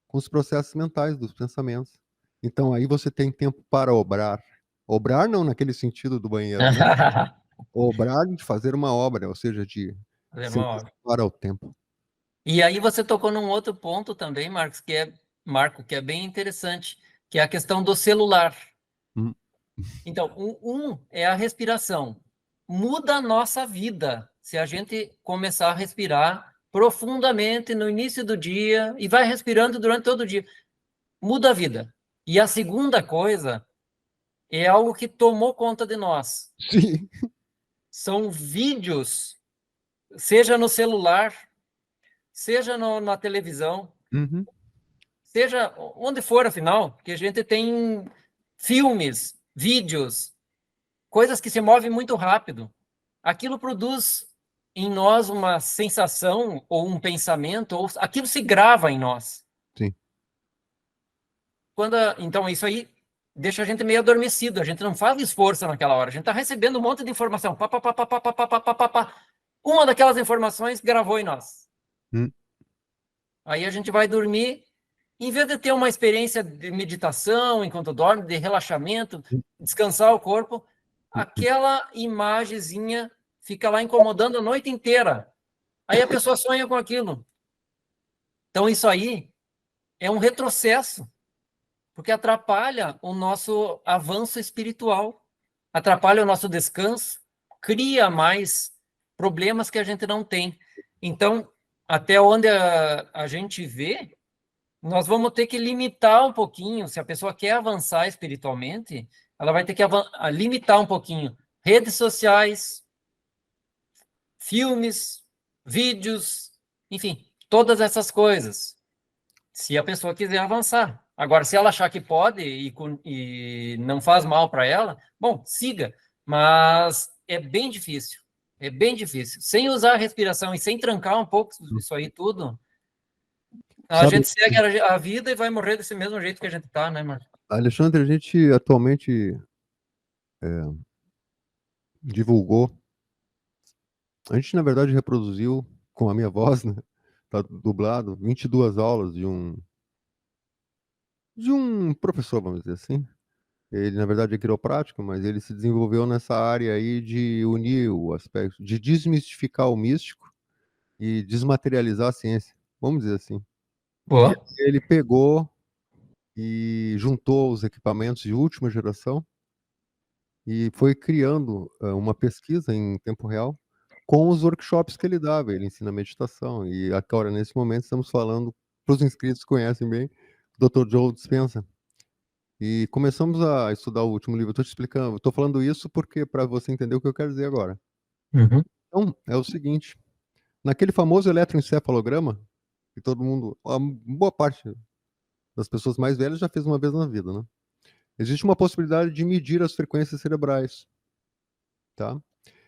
com os processos mentais dos pensamentos. Então, aí você tem tempo para obrar. Obrar não naquele sentido do banheiro, né? Obrar de fazer uma obra, ou seja, de É se uma hora. antecipar ao tempo. E aí você tocou num outro ponto também, Marco, que é bem interessante, que é a questão do celular. Hum, Então, um é a respiração. Muda a nossa vida se a gente começar a respirar profundamente no início do dia e vai respirando durante todo o dia. Muda a vida. E a segunda coisa é algo que tomou conta de nós. Sim. São vídeos, seja no celular, seja na televisão, Uhum. seja onde for, afinal, que a gente tem filmes, vídeos, coisas que se movem muito rápido. Aquilo produz em nós uma sensação ou um pensamento, ou aquilo se grava em nós. Sim. Então, isso aí deixa a gente meio adormecido, a gente não faz esforço naquela hora, a gente está recebendo um monte de informação. Pá, pá, pá, pá, pá, pá, pá, pá, pá, pá. Uma daquelas informações gravou em nós. Hum. Aí a gente vai dormir, em vez de ter uma experiência de meditação enquanto dorme, de relaxamento, Hum. descansar o corpo, Hum. aquela imagenzinha fica lá incomodando a noite inteira. Aí a pessoa sonha com aquilo. Então isso aí é um retrocesso, porque atrapalha o nosso avanço espiritual, atrapalha o nosso descanso, cria mais problemas que a gente não tem. Então, até onde a gente vê, nós vamos ter que limitar um pouquinho. Se a pessoa quer avançar espiritualmente, ela vai ter que limitar um pouquinho. Redes sociais, filmes, vídeos, enfim, todas essas coisas. Se a pessoa quiser avançar. Agora, se ela achar que pode e não faz mal para ela, bom, siga. Mas é bem difícil. É bem difícil. Sem usar a respiração e sem trancar um pouco isso aí tudo, a Sabe, gente segue a vida e vai morrer desse mesmo jeito que a gente tá, né, Marcos? Alexandre, a gente atualmente divulgou, a gente na verdade reproduziu com a minha voz, né? Tá dublado, 22 aulas de um professor, vamos dizer assim. Ele, na verdade, é quiroprático, mas ele se desenvolveu nessa área aí de unir o aspecto, de desmistificar o místico e desmaterializar a ciência, vamos dizer assim. E Boa. ele pegou e juntou os equipamentos de última geração e foi criando uma pesquisa em tempo real com os workshops que ele dava. Ele ensina meditação. E agora, nesse momento, estamos falando, para os inscritos que conhecem bem, o Dr. Joe Dispenza. E começamos a estudar o último livro. Estou te explicando, estou falando isso porque para você entender o que eu quero dizer agora. Uhum. Então, é o seguinte: naquele famoso eletroencefalograma, que todo mundo, a boa parte das pessoas mais velhas já fez uma vez na vida, né? Existe uma possibilidade de medir as frequências cerebrais, tá?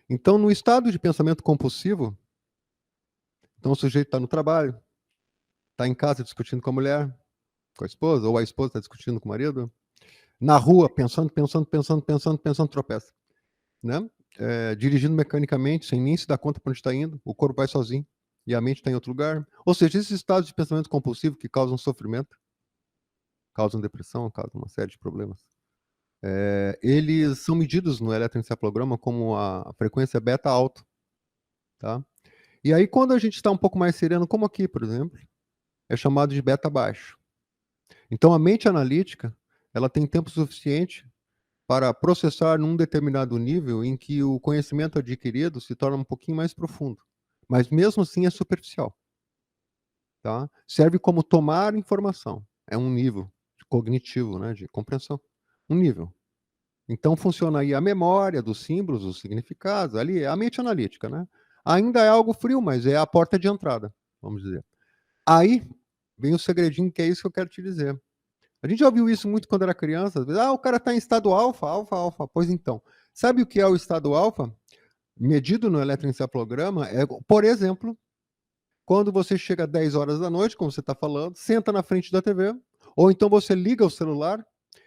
Então, no estado de pensamento compulsivo, então o sujeito está no trabalho, está em casa discutindo com a mulher, com a esposa, ou a esposa está discutindo com o marido. Na rua, pensando, tropeça, né? Dirigindo mecanicamente, sem nem se dar conta para onde está indo, o corpo vai sozinho e a mente está em outro lugar. Ou seja, esses estados de pensamento compulsivo que causam sofrimento, causam depressão, causam uma série de problemas. Eles são medidos no eletroencefalograma como a frequência beta alta, tá? E aí, quando a gente está um pouco mais sereno, como aqui, por exemplo, é chamado de beta baixo. Então, a mente analítica, ela tem tempo suficiente para processar num determinado nível em que o conhecimento adquirido se torna um pouquinho mais profundo. Mas mesmo assim é superficial. Tá? Serve como tomar informação. É um nível cognitivo, né, de compreensão. Um nível. Então funciona aí a memória dos símbolos, os significados, ali é a mente analítica, né? Ainda é algo frio, mas é a porta de entrada, vamos dizer. Aí vem o segredinho, que é isso que eu quero te dizer. A gente já ouviu isso muito quando era criança. Às vezes, o cara está em estado alfa, alfa, alfa. Pois então, sabe o que é o estado alfa? Medido no eletroencefalograma, por exemplo, quando você chega às 10 horas da noite, como você está falando, senta na frente da TV, ou então você liga o celular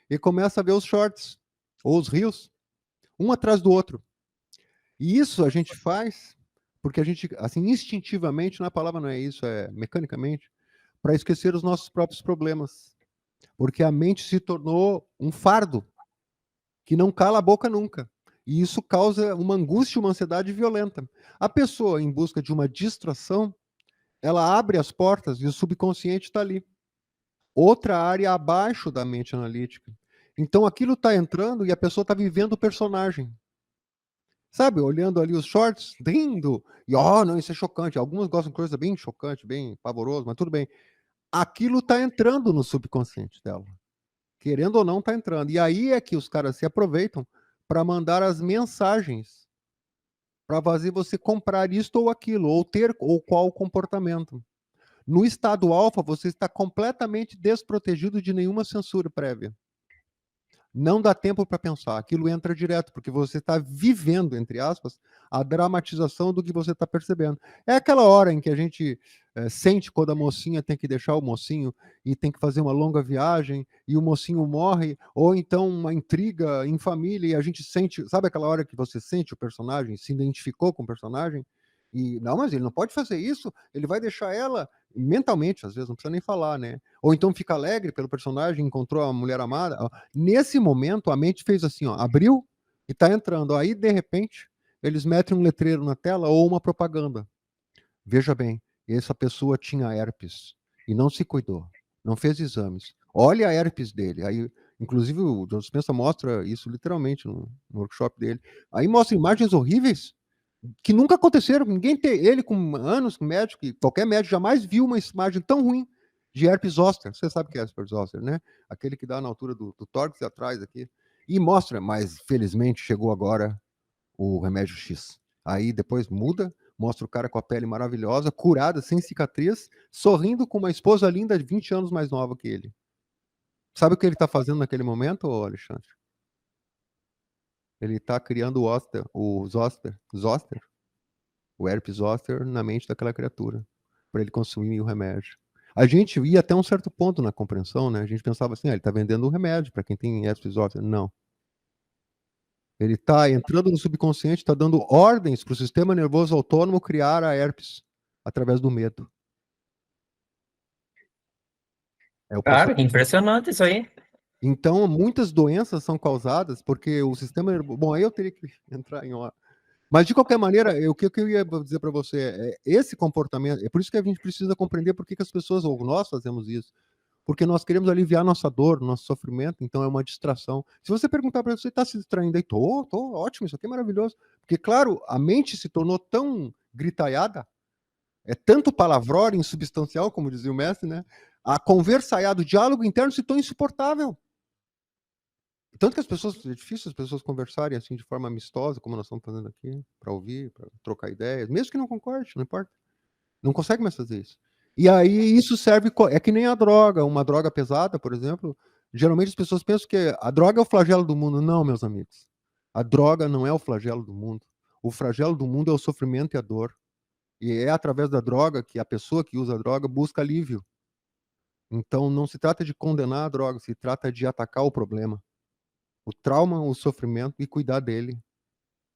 e começa a ver os shorts, ou os reels, um atrás do outro. E isso a gente faz porque a gente, assim, instintivamente, na palavra não é isso, é mecanicamente, para esquecer os nossos próprios problemas. Porque a mente se tornou um fardo que não cala a boca nunca. E isso causa uma angústia, uma ansiedade violenta. A pessoa, em busca de uma distração, ela abre as portas e o subconsciente está ali. Outra área abaixo da mente analítica. Então aquilo está entrando e a pessoa está vivendo o personagem. Sabe, olhando ali os shorts, rindo, e não, isso é chocante. Algumas gostam de coisa bem chocante, bem pavoroso, mas tudo bem. Aquilo está entrando no subconsciente dela. Querendo ou não, está entrando. E aí é que os caras se aproveitam para mandar as mensagens para fazer você comprar isto ou aquilo, ou ter ou qual comportamento. No estado alfa, você está completamente desprotegido de nenhuma censura prévia. Não dá tempo para pensar, aquilo entra direto, porque você está vivendo, entre aspas, a dramatização do que você está percebendo. É aquela hora em que a gente sente quando a mocinha tem que deixar o mocinho e tem que fazer uma longa viagem e o mocinho morre, ou então uma intriga em família e a gente sente, sabe aquela hora que você sente o personagem, se identificou com o personagem? E, não, mas ele não pode fazer isso, ele vai deixar ela mentalmente, às vezes, não precisa nem falar, né? Ou então fica alegre pelo personagem, encontrou a mulher amada. Nesse momento, a mente fez assim, abriu e está entrando. Aí, de repente, eles metem um letreiro na tela ou uma propaganda. Veja bem, essa pessoa tinha herpes e não se cuidou, não fez exames. Olha a herpes dele. Aí, inclusive, o John Dispenza mostra isso literalmente no workshop dele. Aí mostra imagens horríveis que nunca aconteceram. Ninguém tem, ele com anos, com médico, qualquer médico jamais viu uma imagem tão ruim de herpes zoster. Você sabe o que é herpes zoster, né? Aquele que dá na altura do tórax e atrás aqui. E mostra, mas felizmente chegou agora o remédio X. Aí depois muda, mostra o cara com a pele maravilhosa, curada, sem cicatriz, sorrindo com uma esposa linda de 20 anos mais nova que ele. Sabe o que ele está fazendo naquele momento, Alexandre? Ele está criando o zoster, o herpes zoster na mente daquela criatura, para ele consumir o remédio. A gente ia até um certo ponto na compreensão, né? A gente pensava assim, ele está vendendo um remédio para quem tem herpes zoster. Não. Ele está entrando no subconsciente, está dando ordens para o sistema nervoso autônomo criar a herpes através do medo. É o processo. Cara, impressionante isso aí. Então, muitas doenças são causadas porque o sistema nervoso. Bom, aí eu teria que entrar em hora. Mas, de qualquer maneira, o que eu ia dizer para você é esse comportamento. É por isso que a gente precisa compreender por que as pessoas, ou nós, fazemos isso. Porque nós queremos aliviar nossa dor, nosso sofrimento, então é uma distração. Se você perguntar para você, está se distraindo aí? Tô, ótimo, isso aqui é maravilhoso. Porque, claro, a mente se tornou tão gritaiada, é tanto palavrório insubstancial, como dizia o mestre, né? A conversaiada, o diálogo interno se tornou insuportável. Tanto que as pessoas, é difícil as pessoas conversarem assim de forma amistosa, como nós estamos fazendo aqui, para ouvir, para trocar ideias, mesmo que não concorde, não importa. Não consegue mais fazer isso. E aí isso serve, é que nem a droga, uma droga pesada, por exemplo, geralmente as pessoas pensam que a droga é o flagelo do mundo. Não, meus amigos. A droga não é o flagelo do mundo. O flagelo do mundo é o sofrimento e a dor. E é através da droga que a pessoa que usa a droga busca alívio. Então não se trata de condenar a droga, se trata de atacar o problema. o trauma, o sofrimento e cuidar dele.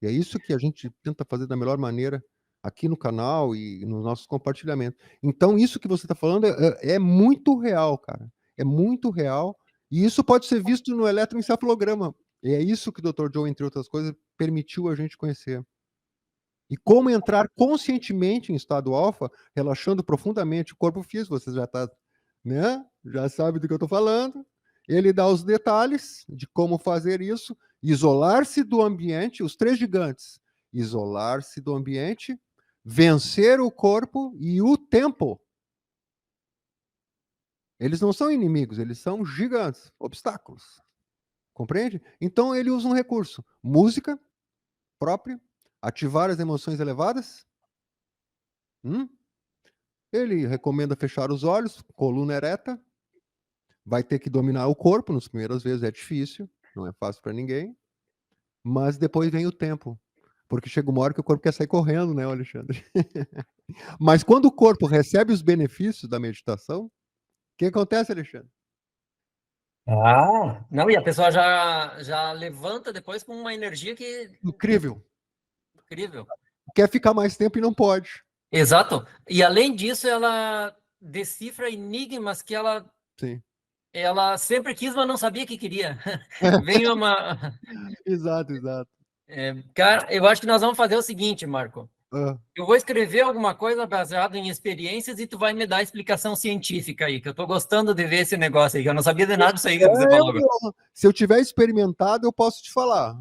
E é isso que a gente tenta fazer da melhor maneira aqui no canal e nos nossos compartilhamentos. Então, isso que você está falando é muito real, cara. É muito real. E isso pode ser visto no eletroencefalograma. E é isso que o Dr. Joe, entre outras coisas, permitiu a gente conhecer. E como entrar conscientemente em estado alfa, relaxando profundamente o corpo físico, você já está, né? Já sabe do que eu estou falando. Ele dá os detalhes de como fazer isso, isolar-se do ambiente, os três gigantes, isolar-se do ambiente, vencer o corpo e o tempo. Eles não são inimigos, eles são gigantes, obstáculos. Compreende? Então ele usa um recurso, música própria, ativar as emoções elevadas. Ele recomenda fechar os olhos, coluna ereta, vai ter que dominar o corpo, nas primeiras vezes é difícil, não é fácil para ninguém, mas depois vem o tempo, porque chega uma hora que o corpo quer sair correndo, né, Alexandre? Mas quando o corpo recebe os benefícios da meditação, o que acontece, Alexandre? Ah, não, e a pessoa já levanta depois com uma energia que Incrível. incrível. Quer ficar mais tempo e não pode. Exato. E além disso, ela decifra enigmas que Sim. ela sempre quis, mas não sabia que queria. Vem uma. Exato, exato. Cara, eu acho que nós vamos fazer o seguinte, Marco. Ah. Eu vou escrever alguma coisa baseada em experiências e tu vai me dar a explicação científica aí, que eu tô gostando de ver esse negócio aí, que eu não sabia de nada disso aí que você falou agora. Se eu tiver experimentado, eu posso te falar,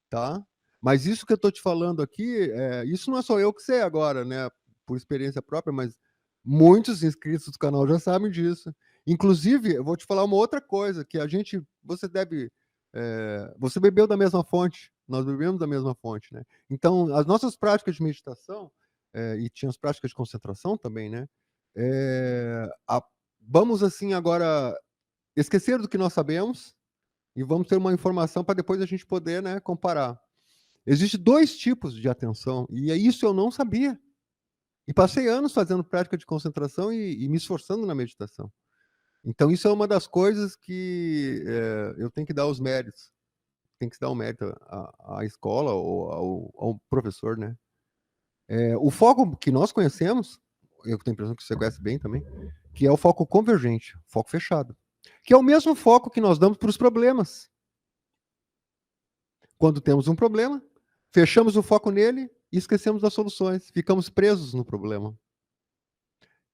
tá? Mas isso que eu estou te falando aqui, isso não é só eu que sei agora, né? Por experiência própria, mas muitos inscritos do canal já sabem disso. Inclusive, eu vou te falar uma outra coisa, que você bebeu da mesma fonte, nós bebemos da mesma fonte, né? Então, as nossas práticas de meditação, e tinha as práticas de concentração também, né? Vamos, assim, agora esquecer do que nós sabemos e vamos ter uma informação para depois a gente poder, né, comparar. Existem dois tipos de atenção, e isso eu não sabia. E passei anos fazendo prática de concentração e me esforçando na meditação. Então, isso é uma das coisas que eu tenho que dar os méritos. Tem que se dar um mérito à escola ou ao professor, né? O foco que nós conhecemos, eu tenho a impressão que você conhece bem também, que é o foco convergente, foco fechado, que é o mesmo foco que nós damos para os problemas. Quando temos um problema, fechamos o foco nele e esquecemos das soluções. Ficamos presos no problema.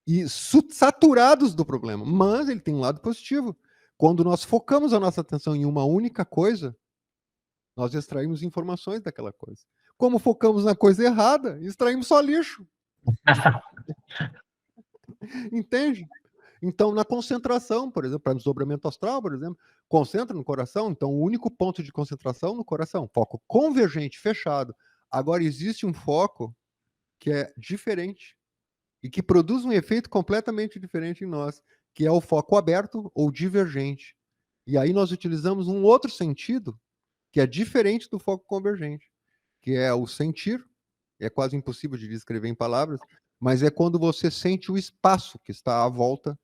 E saturados do problema. Mas ele tem um lado positivo. Quando nós focamos a nossa atenção em uma única coisa, nós extraímos informações daquela coisa. Como focamos na coisa errada, extraímos só lixo. Entende? Então, na concentração, por exemplo, para desdobramento astral, por exemplo, concentra no coração. Então, o único ponto de concentração no coração. Foco convergente, fechado. Agora, existe um foco que é diferente e que produz um efeito completamente diferente em nós, que é o foco aberto ou divergente. E aí nós utilizamos um outro sentido que é diferente do foco convergente, que é o sentir. É quase impossível de descrever em palavras, mas é quando você sente o espaço que está à volta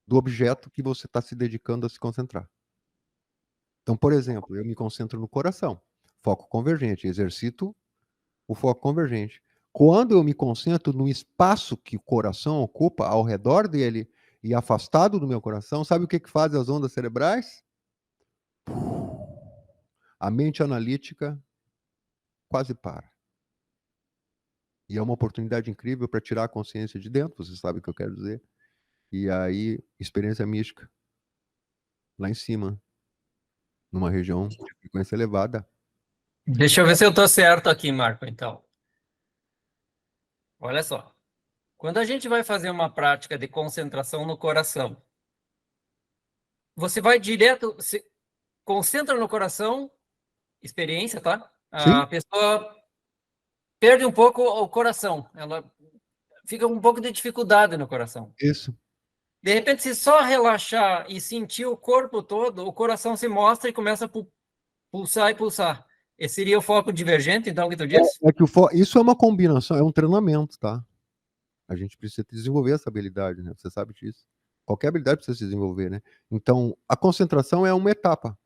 do objeto que você está se dedicando a se concentrar. Então, por exemplo, eu me concentro no coração, foco convergente, exercito o foco convergente. Quando eu me concentro no espaço que o coração ocupa ao redor dele e afastado do meu coração, sabe o que fazem as ondas cerebrais? A mente analítica quase para. E é uma oportunidade incrível para tirar a consciência de dentro, você sabe o que eu quero dizer. E aí, experiência mística, lá em cima, numa região de frequência elevada. Deixa eu ver se eu tô certo aqui, Marco, então. Olha só. Quando a gente vai fazer uma prática de concentração no coração, você vai direto, se concentra no coração, experiência, tá? Sim, A pessoa perde um pouco o coração, ela fica um pouco de dificuldade no coração. isso. De repente, se só relaxar e sentir o corpo todo, o coração se mostra e começa a pulsar e pulsar. Esse seria o foco divergente, então, que tu disse? É que isso é uma combinação, é um treinamento, tá? A gente precisa desenvolver essa habilidade, né? Você sabe disso. Qualquer habilidade precisa se desenvolver, né? Então, a concentração é uma etapa.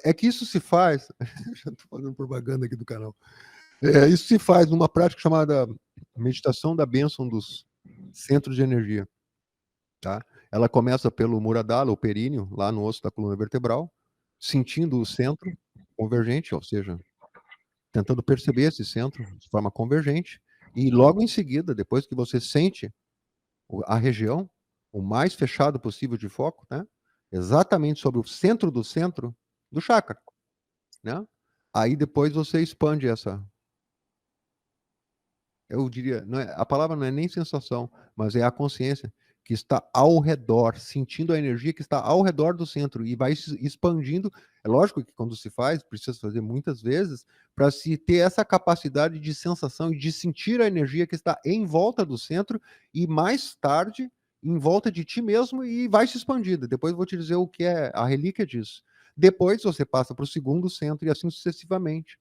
É que isso se faz, já estou fazendo propaganda aqui do canal, isso se faz numa prática chamada meditação da bênção dos centros de energia. Tá? Ela começa pelo Muradhara, o períneo, lá no osso da coluna vertebral, sentindo o centro convergente, ou seja, tentando perceber esse centro de forma convergente, e logo em seguida, depois que você sente a região, o mais fechado possível de foco, né? Exatamente sobre o centro do chakra, né? Aí depois você expande essa, eu diria, a palavra não é nem sensação, mas é a consciência que está ao redor, sentindo a energia que está ao redor do centro e vai se expandindo. É lógico que quando se faz, precisa fazer muitas vezes, para se ter essa capacidade de sensação e de sentir a energia que está em volta do centro e mais tarde em volta de ti mesmo e vai se expandindo. Depois eu vou te dizer o que é a relíquia disso. Depois você passa para o segundo centro e assim sucessivamente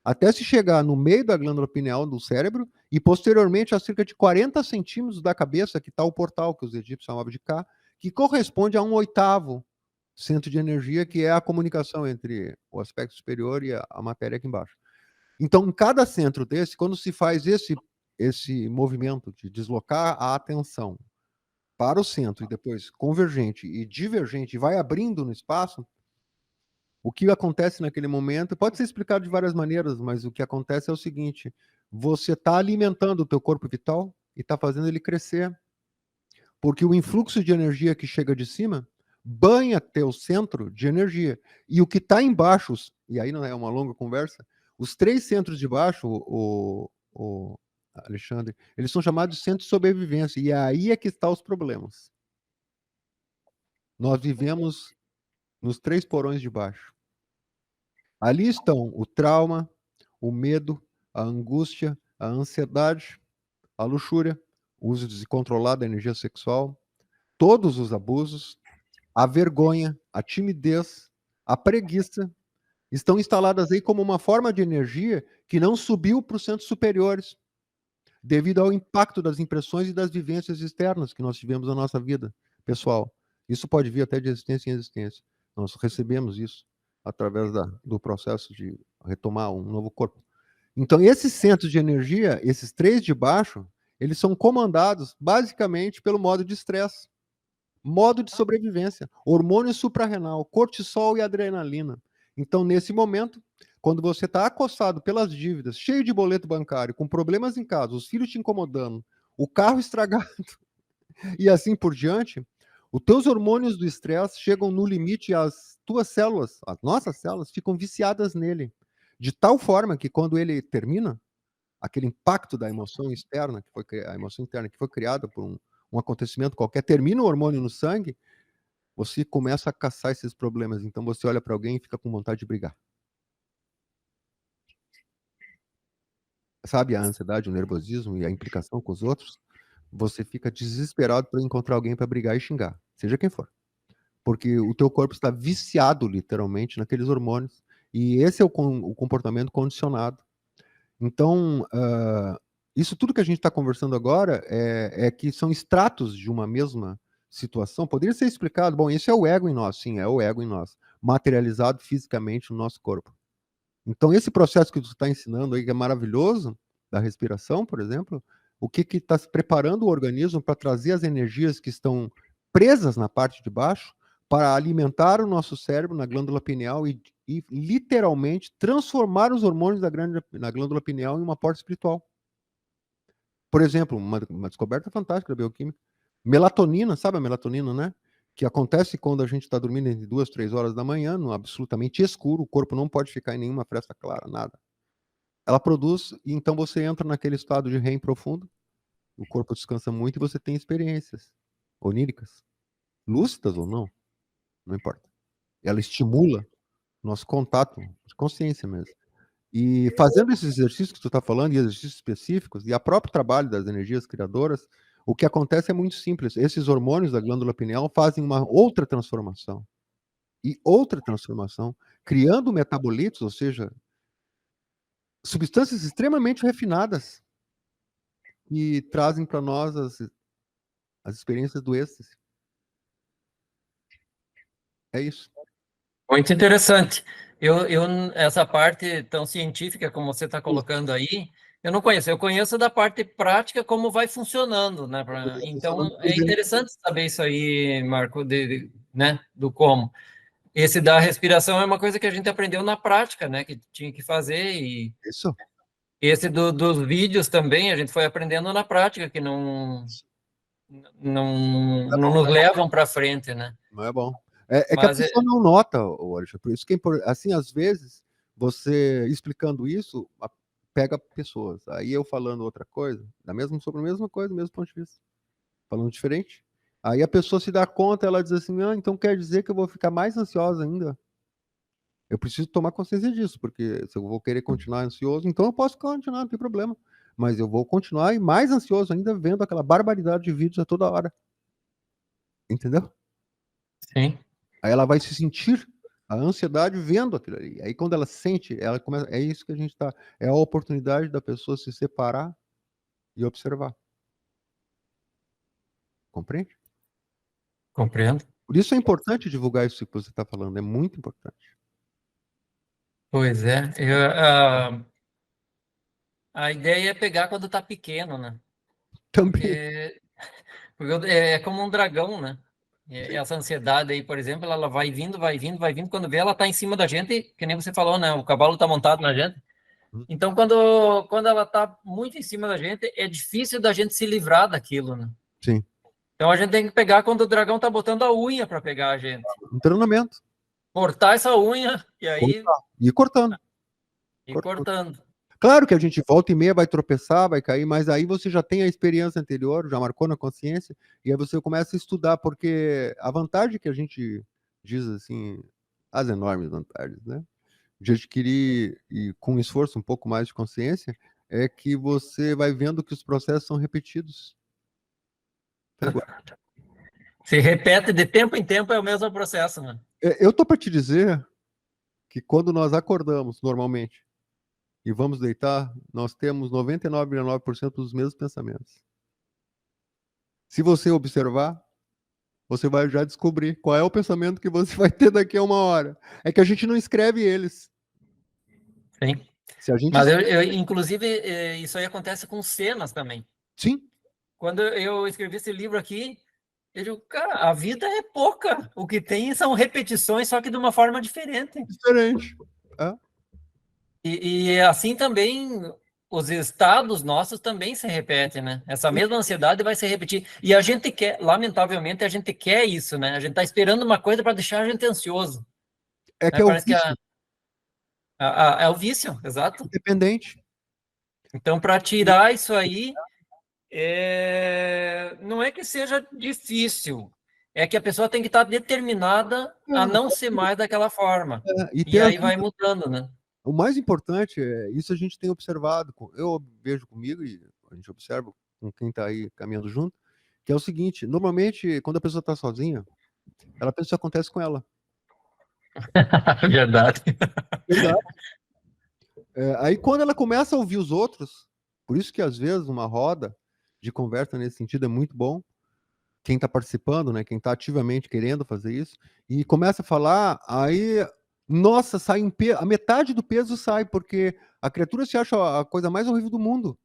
até se chegar no meio da glândula pineal do cérebro e posteriormente a cerca de 40 centímetros da cabeça, que está o portal que os egípcios chamavam de Ka, que corresponde a um oitavo centro de energia, que é a comunicação entre o aspecto superior e a matéria aqui embaixo. Então, em cada centro desse, quando se faz esse movimento de deslocar a atenção para o centro e depois convergente e divergente, e vai abrindo no espaço, o que acontece naquele momento pode ser explicado de várias maneiras, mas o que acontece é o seguinte: você está alimentando o teu corpo vital e está fazendo ele crescer, porque o influxo de energia que chega de cima banha teu centro de energia. E o que está embaixo, e aí não é uma longa conversa, os 3 centros de baixo, o Alexandre, eles são chamados de centros de sobrevivência, e aí é que estão os problemas. Nós vivemos nos 3 porões de baixo. Ali estão o trauma, o medo, a angústia, a ansiedade, a luxúria, o uso descontrolado da energia sexual, todos os abusos, a vergonha, a timidez, a preguiça, estão instaladas aí como uma forma de energia que não subiu para os centros superiores, devido ao impacto das impressões e das vivências externas que nós tivemos na nossa vida pessoal. Isso pode vir até de existência em existência. Nós recebemos isso através do processo de retomar um novo corpo. Então, esses centros de energia, esses 3 de baixo, eles são comandados basicamente pelo modo de estresse, modo de sobrevivência, hormônio suprarrenal, cortisol e adrenalina. Então, nesse momento, quando você está acossado pelas dívidas, cheio de boleto bancário, com problemas em casa, os filhos te incomodando, o carro estragado e assim por diante, os teus hormônios do estresse chegam no limite e as tuas células, as nossas células, ficam viciadas nele. De tal forma que quando ele termina, aquele impacto da emoção externa, que foi a emoção interna que foi criada por um acontecimento qualquer, termina o hormônio no sangue, você começa a caçar esses problemas. Então você olha para alguém e fica com vontade de brigar. Sabe a ansiedade, o nervosismo e a implicação com os outros? Você fica desesperado para encontrar alguém para brigar e xingar, seja quem for. Porque o teu corpo está viciado, literalmente, naqueles hormônios. E esse é o comportamento condicionado. Então, isso tudo que a gente está conversando agora é que são extratos de uma mesma situação. Poderia ser explicado, bom, esse é o ego em nós, sim, é o ego em nós, materializado fisicamente no nosso corpo. Então, esse processo que tu está ensinando aí, que é maravilhoso, da respiração, por exemplo, o que está preparando o organismo para trazer as energias que estão presas na parte de baixo para alimentar o nosso cérebro na glândula pineal e literalmente transformar os hormônios na glândula pineal em uma porta espiritual. Por exemplo, uma descoberta fantástica da bioquímica. Melatonina, sabe a melatonina, né? Que acontece quando a gente está dormindo entre 2, 3 horas da manhã, no absolutamente escuro, o corpo não pode ficar em nenhuma fresta clara, nada. Ela produz, e então você entra naquele estado de REM profundo, o corpo descansa muito e você tem experiências oníricas, lúcidas ou não, não importa. Ela estimula nosso contato de consciência mesmo. E fazendo esses exercícios que tu está falando, e exercícios específicos, e o próprio trabalho das energias criadoras, o que acontece é muito simples. Esses hormônios da glândula pineal fazem uma outra transformação. E outra transformação, criando metabolitos, ou seja, substâncias extremamente refinadas, que trazem para nós as experiências do êxtase. É isso. Muito interessante. Essa parte tão científica como você está colocando aí, eu não conheço. Eu conheço da parte prática como vai funcionando, né? Eu tô falando Então, por é exemplo, interessante saber isso aí, Marco, né? Do como. Esse da respiração é uma coisa que a gente aprendeu na prática, né? Que tinha que fazer. E isso esse dos vídeos também, a gente foi aprendendo na prática, que é não bom, nos levam para frente, né? não é bom. É que a Mas pessoa não nota, o Alexandre, por isso que é assim, às vezes, você explicando isso, pega pessoas. Aí eu falando outra coisa, sobre a mesma coisa, mesmo ponto de vista, falando diferente. Aí a pessoa se dá conta, ela diz assim, ah, então quer dizer que eu vou ficar mais ansiosa ainda. Eu preciso tomar consciência disso, porque se eu vou querer continuar ansioso, então eu posso continuar, não tem problema. Mas eu vou continuar e mais ansioso ainda vendo aquela barbaridade de vídeos a toda hora. Entendeu? sim, Aí ela vai se sentir a ansiedade vendo aquilo ali. Aí quando ela sente, ela começa. É isso que a gente está. É a oportunidade da pessoa se separar e observar. Compreende? compreendo. Por isso é importante divulgar isso que você está falando. É muito importante. Pois é. A ideia é pegar quando tá pequeno, né? Também. Porque, porque é como um dragão, né? Sim. Essa ansiedade aí, por exemplo, ela vai vindo, vai vindo, vai vindo. Quando vê, ela tá em cima da gente, que nem você falou, né? O cavalo tá montado na gente. Então, quando ela tá muito em cima da gente, é difícil da gente se livrar daquilo, né? Sim. Então, a gente tem que pegar quando o dragão tá botando a unha para pegar a gente. Um treinamento. Cortar essa unha e aí Cortar. E ir cortando. ir Cortando. cortando. Claro que a gente volta e meia vai tropeçar, vai cair, mas aí você já tem a experiência anterior, já marcou na consciência, e aí você começa a estudar, porque a vantagem que a gente diz assim, as enormes vantagens, né? De adquirir, e com esforço um pouco mais de consciência, é que você vai vendo que os processos são repetidos. Se repete de tempo em tempo, é o mesmo processo, né? Eu tô para te dizer que quando nós acordamos normalmente e vamos deitar, nós temos 99,9% dos mesmos pensamentos. Se você observar, você vai já descobrir qual é o pensamento que você vai ter daqui a uma hora. É que a gente não escreve eles. Sim. Se a gente Mas escreve, inclusive, isso aí acontece com cenas também. sim, Quando eu escrevi esse livro aqui, eu digo, cara, a vida é pouca. O que tem são repetições, só que de uma forma diferente. diferente. É, E assim também os estados nossos também se repetem, né? Essa sim. mesma ansiedade vai se repetir. E a gente quer, lamentavelmente, a gente quer isso, né? A gente tá esperando uma coisa para deixar a gente ansioso, É que né? é o Parece que vício é o vício, exato. independente. Então, para tirar isso aí, não é que seja difícil, é que a pessoa tem que estar determinada a não ser mais daquela forma. E E ter aí vai ajuda. mudando, né? O mais importante é isso, a gente tem observado, eu vejo comigo e a gente observa com quem está aí caminhando junto, que é o seguinte: normalmente, quando a pessoa está sozinha, ela pensa que acontece com ela. Verdade. Verdade. Aí quando ela começa a ouvir os outros, por isso que às vezes uma roda de conversa nesse sentido é muito bom, quem está participando, né, quem está ativamente querendo fazer isso, e começa a falar, aí, nossa, sai a metade do peso sai, porque a criatura se acha a coisa mais horrível do mundo,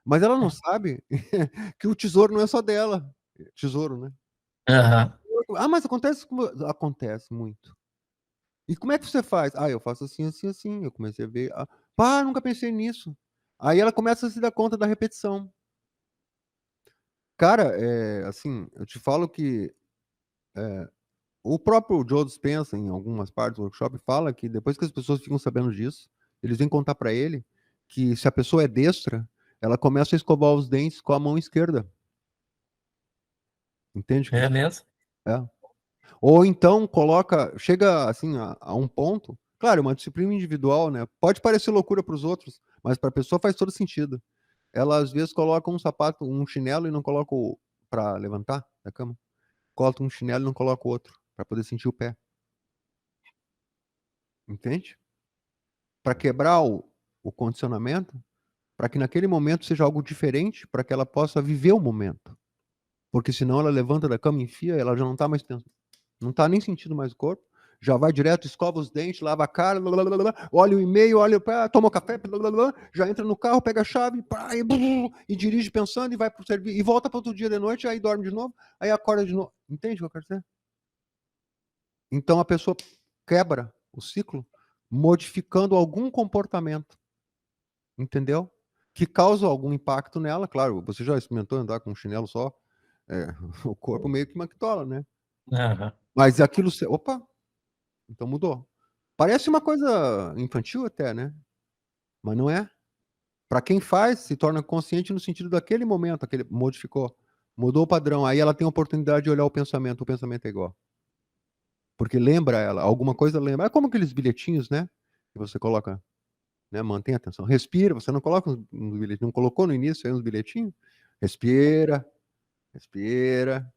mas ela não sabe que o tesouro não é só dela, tesouro, né? Aham. Ah, mas acontece muito. E como é que você faz? Ah, eu faço assim, assim, assim. Eu comecei a ver. Pá, nunca pensei nisso. Aí ela começa a se dar conta da repetição. Cara, assim, eu te falo que o próprio Joe Dispenza, em algumas partes do workshop, fala que depois que as pessoas ficam sabendo disso, eles vêm contar para ele que se a pessoa é destra, ela começa a escovar os dentes com a mão esquerda. Entende? É mesmo? É. Ou então chega assim a um ponto, claro, uma disciplina individual, né? Pode parecer loucura para os outros, mas para a pessoa faz todo sentido. Ela às vezes coloca um sapato, um chinelo e não coloca para levantar da cama. Coloca um chinelo e não coloca o outro para poder sentir o pé. Entende? Para quebrar o condicionamento, para que naquele momento seja algo diferente, para que ela possa viver o momento. Porque senão ela levanta da cama e enfia, ela já não está mais não está nem sentindo mais o corpo, já vai direto, escova os dentes, lava a cara, blá, blá, blá, blá, olha o e-mail, olha, toma café, blá, blá, blá, já entra no carro, pega a chave, pá, e dirige pensando e vai pro serviço, e volta para outro dia de noite, aí dorme de novo, aí acorda de novo. Entende o que eu quero dizer? Então a pessoa quebra o ciclo modificando algum comportamento, entendeu? Que causa algum impacto nela, claro, você já experimentou andar com um chinelo só? O corpo meio que mactola, né? Aham. Mas aquilo, opa, então mudou. Parece uma coisa infantil até, né? Mas não é. Para quem faz, se torna consciente no sentido daquele momento, aquele modificou, mudou o padrão. Aí ela tem a oportunidade de olhar o pensamento é igual. Porque lembra ela, alguma coisa lembra. É como aqueles bilhetinhos, né? Que você coloca, né? Mantém a atenção. Respira, você não coloca uns bilhetinhos, não colocou no início aí uns bilhetinhos? Respira, respira,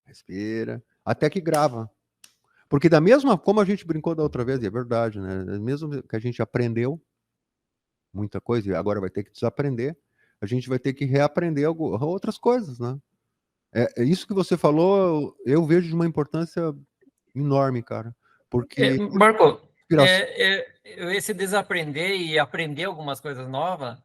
respira, até que grava. Porque da mesma, como a gente brincou da outra vez, e é verdade, né? Mesmo que a gente aprendeu muita coisa e agora vai ter que desaprender, a gente vai ter que reaprender outras coisas, né? É isso que você falou, eu vejo de uma importância enorme, cara, porque Marco, inspiração. esse desaprender e aprender algumas coisas novas,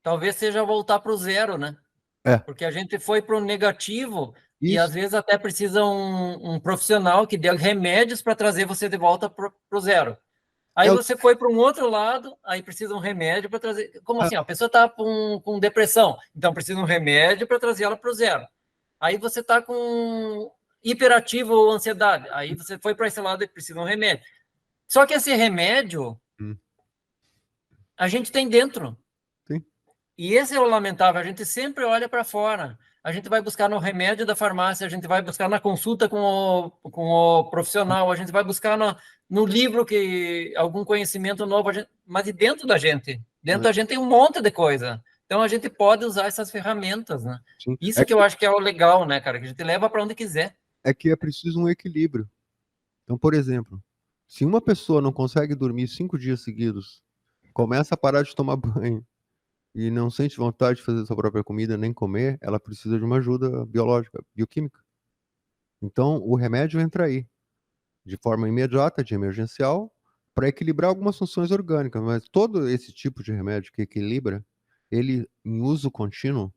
talvez seja voltar para o zero, né? É, Porque a gente foi para o negativo e isso às vezes até precisa um profissional que dê remédios para trazer você de volta para o zero. Aí é, você foi para um outro lado, aí precisa um remédio para trazer. Como é, assim? A pessoa está com depressão, então precisa um remédio para trazer ela para o zero. Aí você está com hiperativo ou ansiedade, aí você foi para esse lado e precisa de um remédio. Só que esse remédio hum, a gente tem dentro. sim, E esse é o lamentável, a gente sempre olha para fora. A gente vai buscar no remédio da farmácia, a gente vai buscar na consulta com o profissional, a gente vai buscar no livro que algum conhecimento novo, mas e dentro da gente? Dentro né, da gente tem um monte de coisa. Então a gente pode usar essas ferramentas, né? sim. Isso que eu acho que é o legal, né, cara? Que a gente leva para onde quiser. É que é preciso um equilíbrio. Então, por exemplo, se uma pessoa não consegue dormir 5 dias seguidos, começa a parar de tomar banho e não sente vontade de fazer sua própria comida nem comer, ela precisa de uma ajuda biológica, bioquímica. Então, o remédio entra aí, de forma imediata, de emergencial, para equilibrar algumas funções orgânicas. Mas todo esse tipo de remédio que equilibra, ele, em uso contínuo,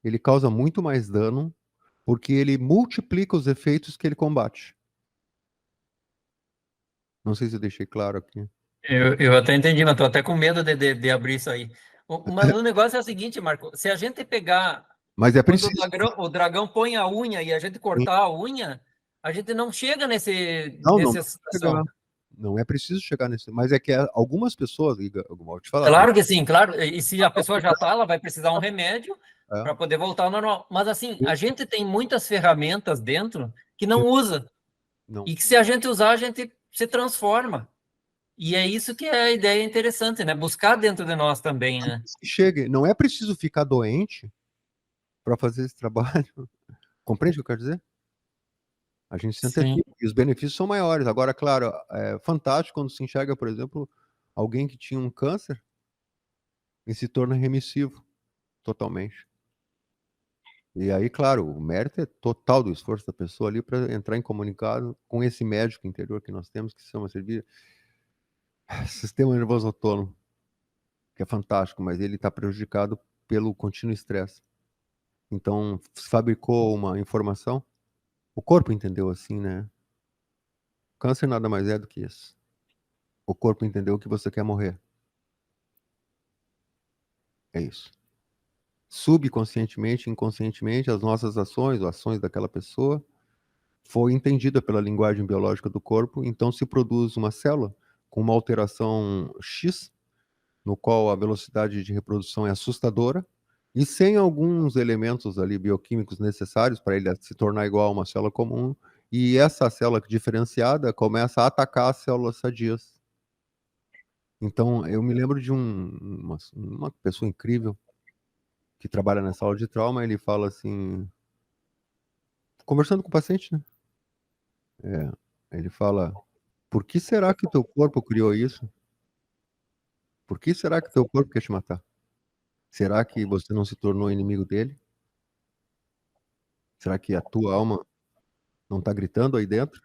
ele causa muito mais dano, porque ele multiplica os efeitos que ele combate. Não sei se eu deixei claro aqui. Eu até entendi, mas estou até com medo de abrir isso aí. Mas o negócio é o seguinte, Marco, se a gente pegar Mas é quando preciso. o dragão põe a unha e a gente cortar a unha, a gente não chega Não nessa precisa chegar. situação. Não é preciso chegar nesse. Mas é que algumas pessoas, Igor, eu vou te falar. Claro que sim, claro. E se a pessoa já está, ela vai precisar um remédio É, para poder voltar ao normal. Mas assim, sim, a gente tem muitas ferramentas dentro que sim, não usa. não. E que se a gente usar, a gente se transforma. E é isso que é a ideia interessante, né? Buscar dentro de nós também, né? Chegue. Não é preciso ficar doente para fazer esse trabalho. Compreende o que eu quero dizer? A gente se Sim. antecipa e os benefícios são maiores. Agora, claro, é fantástico quando se enxerga, por exemplo, alguém que tinha um câncer e se torna remissivo totalmente. E aí, claro, o mérito é total do esforço da pessoa ali para entrar em comunicado com esse médico interior que nós temos, que se chama sistema nervoso autônomo, que é fantástico, mas ele está prejudicado pelo contínuo estresse. Então, fabricou uma informação, o corpo entendeu assim, né? Câncer nada mais é do que isso. O corpo entendeu que você quer morrer. É isso. Subconscientemente, inconscientemente, as nossas ações, ou ações daquela pessoa, foi entendida pela linguagem biológica do corpo, então se produz uma célula com uma alteração X, no qual a velocidade de reprodução é assustadora, e sem alguns elementos ali bioquímicos necessários para ele se tornar igual a uma célula comum, e essa célula diferenciada começa a atacar as células sadias. Então, eu me lembro de uma pessoa incrível que trabalha nessa aula de trauma, ele fala assim, conversando com o paciente, né? Ele fala, por que será que o teu corpo criou isso? Por que será que o teu corpo quer te matar? Será que você não se tornou inimigo dele? Será que a tua alma não está gritando aí dentro?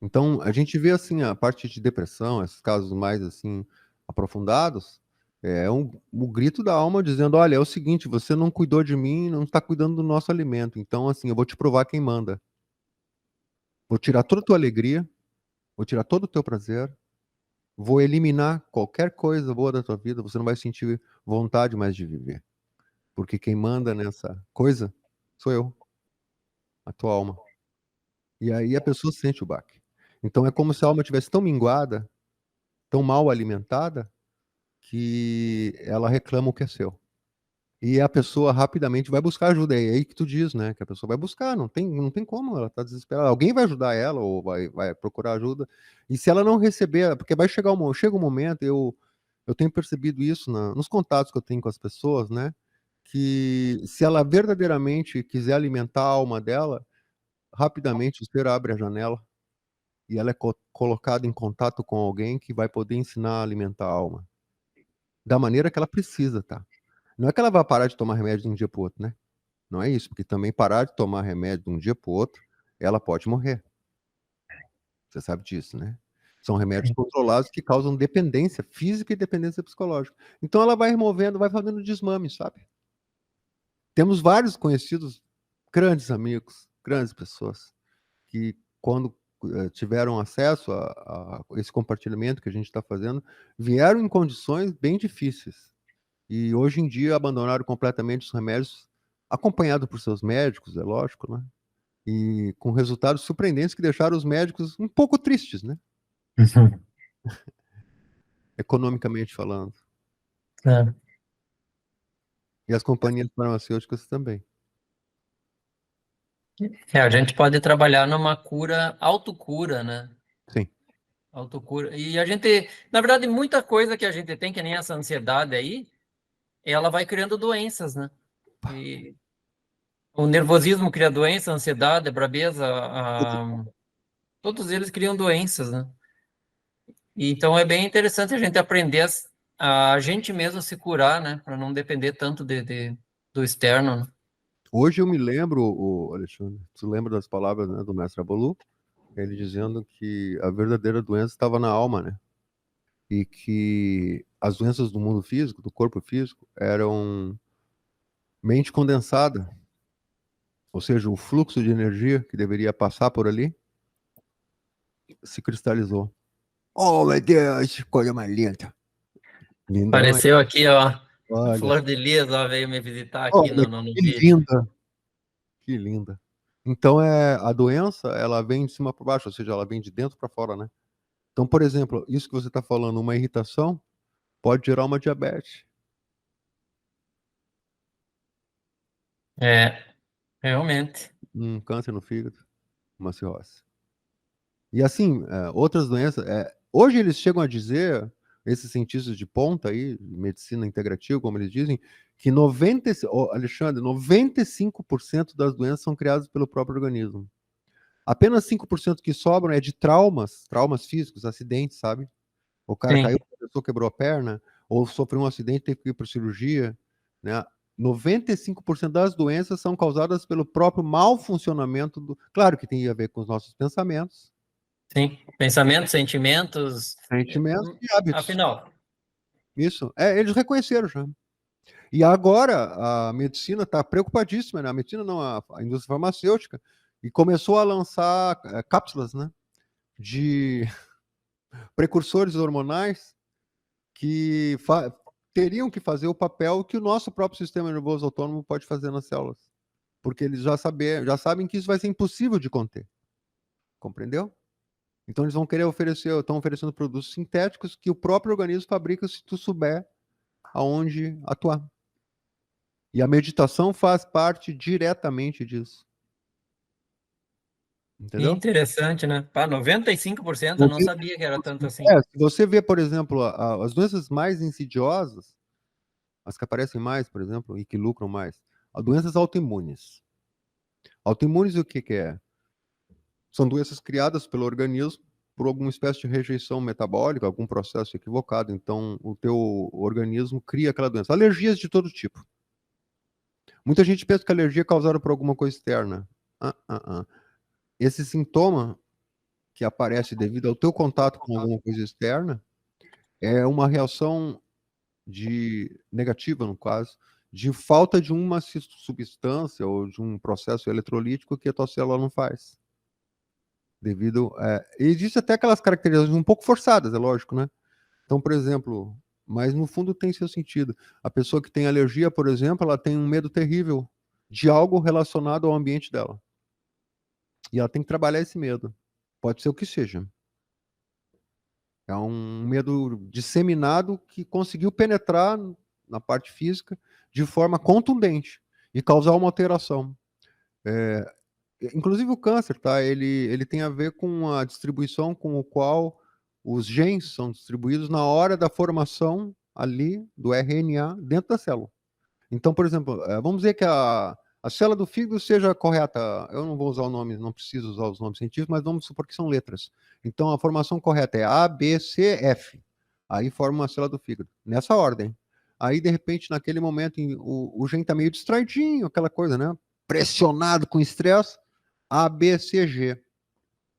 Então, a gente vê assim a parte de depressão, esses casos mais assim aprofundados, o grito da alma dizendo, olha, é o seguinte, você não cuidou de mim, não está cuidando do nosso alimento. Então, assim, eu vou te provar quem manda. Vou tirar toda a tua alegria, vou tirar todo o teu prazer, vou eliminar qualquer coisa boa da tua vida, você não vai sentir vontade mais de viver. Porque quem manda nessa coisa sou eu, a tua alma. E aí a pessoa sente o baque. Então é como se a alma estivesse tão minguada, tão mal alimentada, que ela reclama o que é seu. E a pessoa rapidamente vai buscar ajuda. É aí que tu diz, né? Que a pessoa vai buscar, não tem como, ela tá desesperada. Alguém vai ajudar ela ou vai procurar ajuda. E se ela não receber, porque vai chegar chega um momento, eu tenho percebido isso nos contatos que eu tenho com as pessoas, né? Que se ela verdadeiramente quiser alimentar a alma dela, rapidamente o ser abre a janela e ela é colocada em contato com alguém que vai poder ensinar a alimentar a alma da maneira que ela precisa, tá? Não é que ela vai parar de tomar remédio de um dia para o outro, né? Não é isso, porque também parar de tomar remédio de um dia para o outro, ela pode morrer. Você sabe disso, né? São remédios Sim. controlados que causam dependência física e dependência psicológica. Então ela vai removendo, vai fazendo desmame, sabe? Temos vários conhecidos, grandes amigos, grandes pessoas, que quando tiveram acesso a esse compartilhamento que a gente está fazendo, vieram em condições bem difíceis. E hoje em dia abandonaram completamente os remédios, acompanhado por seus médicos, é lógico, né? E com resultados surpreendentes que deixaram os médicos um pouco tristes, né? Uhum. Economicamente falando. Claro. E as companhias farmacêuticas também. A gente pode trabalhar numa cura, autocura, né? Sim. Autocura. E a gente, na verdade, muita coisa que a gente tem, que nem essa ansiedade aí, ela vai criando doenças, né? E o nervosismo cria doença, a ansiedade, a brabeza, todos eles criam doenças, né? E então é bem interessante a gente aprender a gente mesmo se curar, né? Para não depender tanto do externo, né? Hoje eu me lembro, o Alexandre, tu lembra das palavras, né, do mestre Abolu? Ele dizendo que a verdadeira doença estava na alma, né? E que as doenças do mundo físico, do corpo físico, eram mente condensada, ou seja, o fluxo de energia que deveria passar por ali se cristalizou. Oh, meu Deus, coisa mais linda. Lindão, hein? Apareceu aqui, ó, a Olha, Flor de Lis, ó, veio me visitar aqui olha, no que vídeo. linda, que linda. Então, a doença, ela vem de cima para baixo, ou seja, ela vem de dentro para fora, né? Então, por exemplo, isso que você está falando, uma irritação, pode gerar uma diabetes, É, realmente. um câncer no fígado, uma cirrose. E assim, outras doenças. Hoje eles chegam a dizer, esses cientistas de ponta aí, medicina integrativa, como eles dizem, que Alexandre, 95% das doenças são criadas pelo próprio organismo. Apenas 5% que sobram é de traumas físicos, acidentes, sabe? O cara caiu, Sim, a pessoa quebrou a perna, ou sofreu um acidente e teve que ir para cirurgia, né? 95% das doenças são causadas pelo próprio mau funcionamento do. Claro que tem a ver com os nossos pensamentos, sim. Pensamentos, sentimentos, sentimentos e hábitos. afinal, Isso. Eles reconheceram já. E agora a medicina está preocupadíssima, né? A medicina não, a indústria farmacêutica, e começou a lançar cápsulas, né? De precursores hormonais que teriam que fazer o papel que o nosso próprio sistema nervoso autônomo pode fazer nas células. Porque eles já sabem que isso vai ser impossível de conter. Compreendeu? Então eles vão querer estão oferecendo produtos sintéticos que o próprio organismo fabrica se tu souber aonde atuar. E a meditação faz parte diretamente disso. que Entendeu? interessante, né? Pá, 95% eu não sabia que era tanto assim. Se você vê, por exemplo, as doenças mais insidiosas, as que aparecem mais, por exemplo, e que lucram mais, as doenças autoimunes. Autoimunes o que é? São doenças criadas pelo organismo por alguma espécie de rejeição metabólica, algum processo equivocado. Então, o teu organismo cria aquela doença. Alergias de todo tipo. Muita gente pensa que a alergia é causada por alguma coisa externa. Esse sintoma que aparece devido ao teu contato com alguma coisa externa é uma reação negativa, no caso, de falta de uma substância ou de um processo eletrolítico que a tua célula não faz. Existe até aquelas caracterizações um pouco forçadas, é lógico, né? Então, por exemplo, mas no fundo tem seu sentido. A pessoa que tem alergia, por exemplo, ela tem um medo terrível de algo relacionado ao ambiente dela. E ela tem que trabalhar esse medo. Pode ser o que seja. É um medo disseminado que conseguiu penetrar na parte física de forma contundente e causar uma alteração. Inclusive o câncer, tá? Ele tem a ver com a distribuição com o qual os genes são distribuídos na hora da formação ali do RNA dentro da célula. Então, por exemplo, vamos dizer que a célula do fígado seja correta. Eu não vou usar o nome, não preciso usar os nomes científicos, mas vamos supor que são letras. Então, a formação correta é A, B, C, F. Aí forma uma célula do fígado, nessa ordem. Aí, de repente, naquele momento, o gene está meio distraidinho, aquela coisa, né? Pressionado com estresse. A, B, C, G.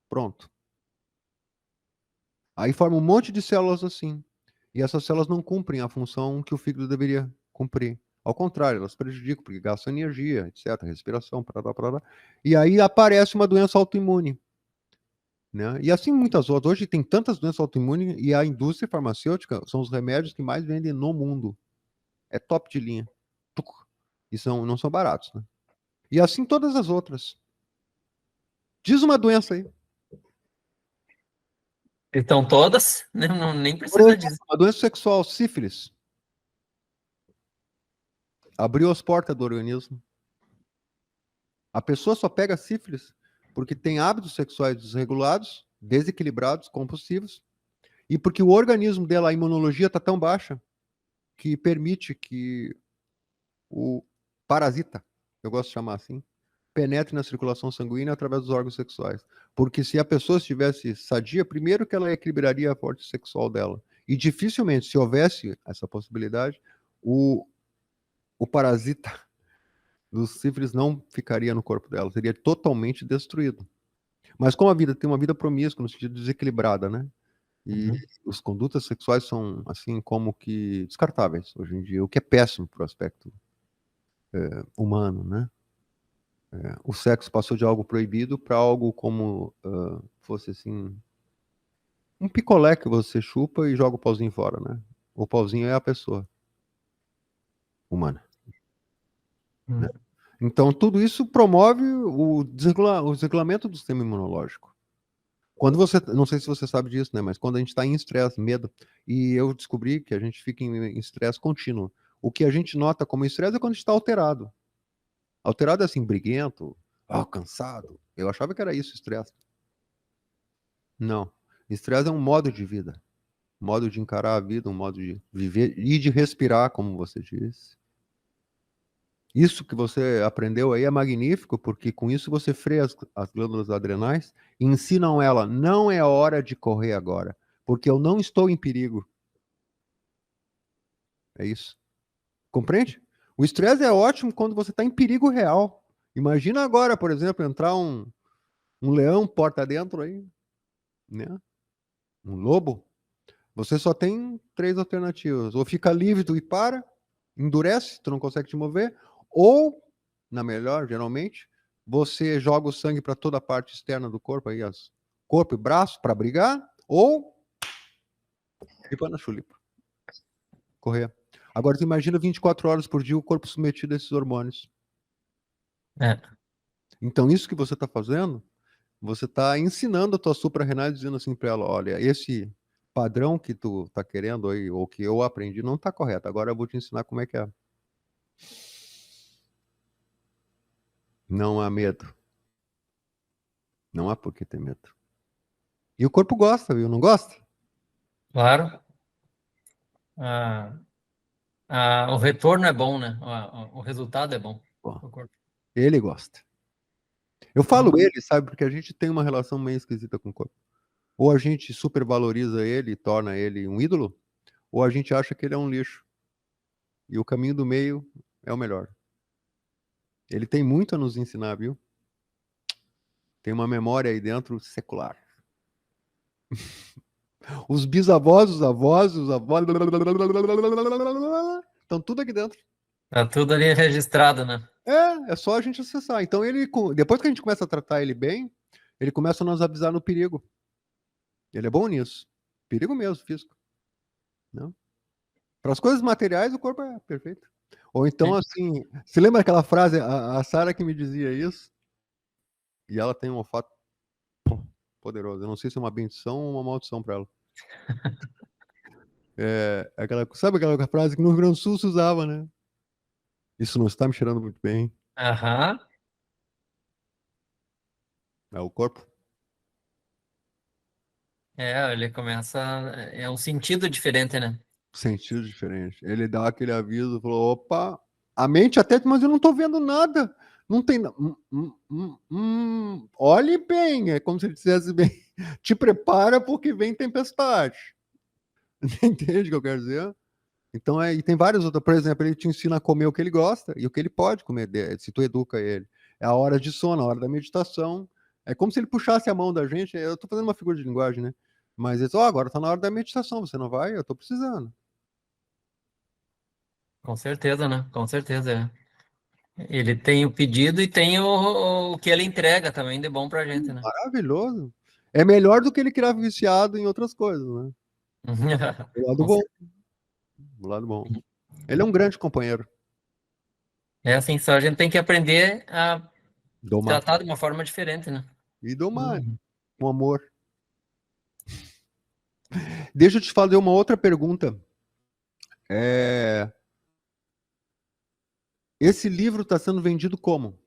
Pronto. Aí forma um monte de células assim. E essas células não cumprem a função que o fígado deveria cumprir. Ao contrário, elas prejudicam, porque gastam energia, etc., respiração, parará, parará. E aí aparece uma doença autoimune. Né? E assim muitas outras. Hoje tem tantas doenças autoimunes e a indústria farmacêutica são os remédios que mais vendem no mundo. É top de linha. E não são baratos. Né? E assim todas as outras. Diz uma doença aí. Então, todas, né? Nem Por precisa exemplo, dizer. a doença sexual, sífilis, abriu as portas do organismo. A pessoa só pega sífilis porque tem hábitos sexuais desregulados, desequilibrados, compulsivos, e porque o organismo dela, a imunologia está tão baixa que permite que o parasita, eu gosto de chamar assim, penetre na circulação sanguínea através dos órgãos sexuais. Porque se a pessoa estivesse sadia, primeiro que ela equilibraria a força sexual dela. E dificilmente, se houvesse essa possibilidade, o parasita dos sífilis não ficaria no corpo dela, seria totalmente destruído. Mas como a vida tem uma vida promíscua, no sentido desequilibrada, né? E os condutas sexuais são, assim, como que descartáveis hoje em dia, o que é péssimo para o aspecto humano, né? O sexo passou de algo proibido para algo como fosse, assim, um picolé que você chupa e joga o pauzinho fora, né? O pauzinho é a pessoa humana, né? Então, tudo isso promove o desregulamento do sistema imunológico. Quando você, não sei se você sabe disso, né, mas quando a gente está em estresse, medo, e eu descobri que a gente fica em estresse contínuo. O que a gente nota como estresse é quando a gente está alterado. Alterado é assim, briguento, cansado. Eu achava que era isso, estresse. Não. Estresse é um modo de vida, um modo de encarar a vida, um modo de viver e de respirar, como você disse. Isso que você aprendeu aí é magnífico, porque com isso você freia as glândulas adrenais e ensinam ela, não é hora de correr agora, porque eu não estou em perigo. É isso. Compreende? O estresse é ótimo quando você está em perigo real. Imagina agora, por exemplo, entrar um leão porta dentro aí, né? Um lobo. Você só tem três alternativas. Ou fica lívido e para, endurece, tu não consegue te mover, ou, na melhor, geralmente, você joga o sangue para toda a parte externa do corpo, aí, corpo e braço, para brigar, ou ir na chulipa, correr. Agora, tu imagina 24 horas por dia o corpo submetido a esses hormônios. É. Então, isso que você está fazendo, você está ensinando a tua suprarrenal, dizendo assim para ela, olha, esse padrão que tu tá querendo aí, ou que eu aprendi, não tá correto. Agora eu vou te ensinar como é que é. Não há medo. Não há por que ter medo. E o corpo gosta, viu? Não gosta? Claro. O retorno é bom, né? O resultado é bom. Bom, O corpo. ele gosta. Eu falo ele, sabe? Porque a gente tem uma relação meio esquisita com o corpo. Ou a gente supervaloriza ele e torna ele um ídolo, ou a gente acha que ele é um lixo. E o caminho do meio é o melhor. Ele tem muito a nos ensinar, viu? Tem uma memória aí dentro secular. Os bisavós, os avós, estão tudo aqui dentro. Tá tudo ali registrado, né? É só a gente acessar. Então depois que a gente começa a tratar ele bem, ele começa a nos avisar no perigo. Ele é bom nisso. Perigo mesmo, físico. Não? Para as coisas materiais, o corpo é perfeito. Ou então, Sim. assim, você lembra aquela frase, a Sara que me dizia isso? E ela tem um olfato poderoso. Eu não sei se é uma bendição ou uma maldição para ela. Sabe aquela frase que no Rio Grande do Sul se usava, né? Isso não está me cheirando muito bem. Aham. É o corpo. É, ele começa. É um sentido diferente, né? Sentido diferente. Ele dá aquele aviso, falou: opa, a mente até, mas eu não tô vendo nada. Não tem. Olhe bem, é como se ele dissesse bem: te prepara porque vem tempestade. Entende o que eu quero dizer? Então, e tem várias outras. Por exemplo, ele te ensina a comer o que ele gosta e o que ele pode comer, se tu educa ele. É a hora de sono, a hora da meditação. É como se ele puxasse a mão da gente. Eu tô fazendo uma figura de linguagem, né? Mas ele diz: agora tá na hora da meditação, você não vai? Eu tô precisando. Com certeza, né? Com certeza. Ele tem o pedido e tem o que ele entrega também de bom pra gente, né? Maravilhoso. É melhor do que ele criar viciado em outras coisas, né? O lado Com bom, certeza. o lado bom. Ele é um grande companheiro. É assim, só a gente tem que aprender a Domar. tratar de uma forma diferente, né? E domar, Uhum. com amor. Deixa eu te fazer uma outra pergunta. É, Esse livro está sendo vendido como?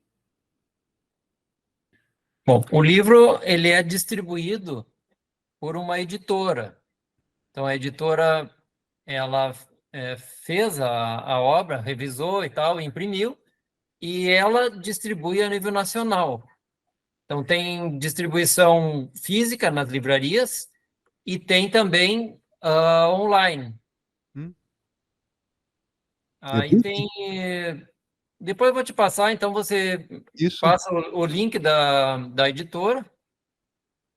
Bom, o livro ele é distribuído por uma editora. Então a editora ela fez a obra, revisou e tal, imprimiu e ela distribui a nível nacional. Então tem distribuição física nas livrarias e tem também online. Hum? Aí E-book? tem. Depois eu vou te passar, então você Isso, passa o link da editora.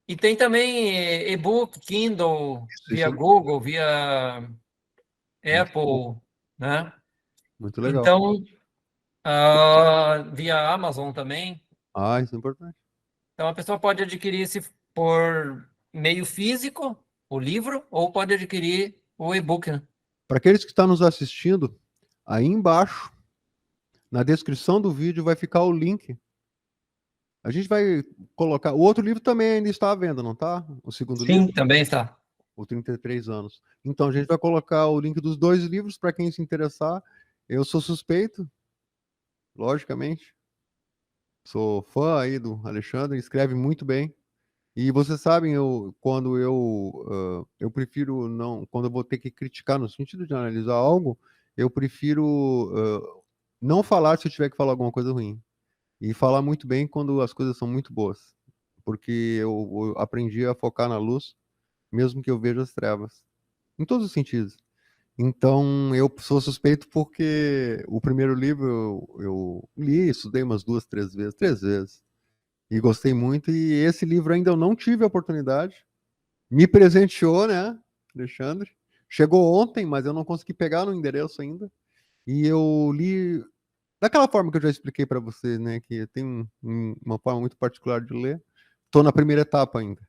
E tem também e-book, Kindle, isso via é Google, via muito bom, Apple, né? muito legal. Então, via Amazon também. Ah, isso é importante. Então, a pessoa pode adquirir se por meio físico, o livro, ou pode adquirir o e-book, né? Para aqueles que estão nos assistindo, aí embaixo, na descrição do vídeo, vai ficar o link. A gente vai colocar. O outro livro também ainda está à venda, não tá? O segundo livro? Sim, também está. O 33 anos. Então, a gente vai colocar o link dos dois livros para quem se interessar. Eu sou suspeito, logicamente. Sou fã aí do Alexandre, escreve muito bem. E vocês sabem, eu prefiro não, quando eu vou ter que criticar no sentido de analisar algo, eu prefiro não falar se eu tiver que falar alguma coisa ruim. E falar muito bem quando as coisas são muito boas. Porque eu aprendi a focar na luz, mesmo que eu veja as trevas. Em todos os sentidos. Então, eu sou suspeito porque o primeiro livro eu li, estudei umas duas, três vezes, e gostei muito. E esse livro ainda eu não tive a oportunidade. Me presenteou, né, Alexandre? Chegou ontem, mas eu não consegui pegar no endereço ainda. E eu li daquela forma que eu já expliquei para você, né, que tem uma forma muito particular de ler. Estou na primeira etapa ainda,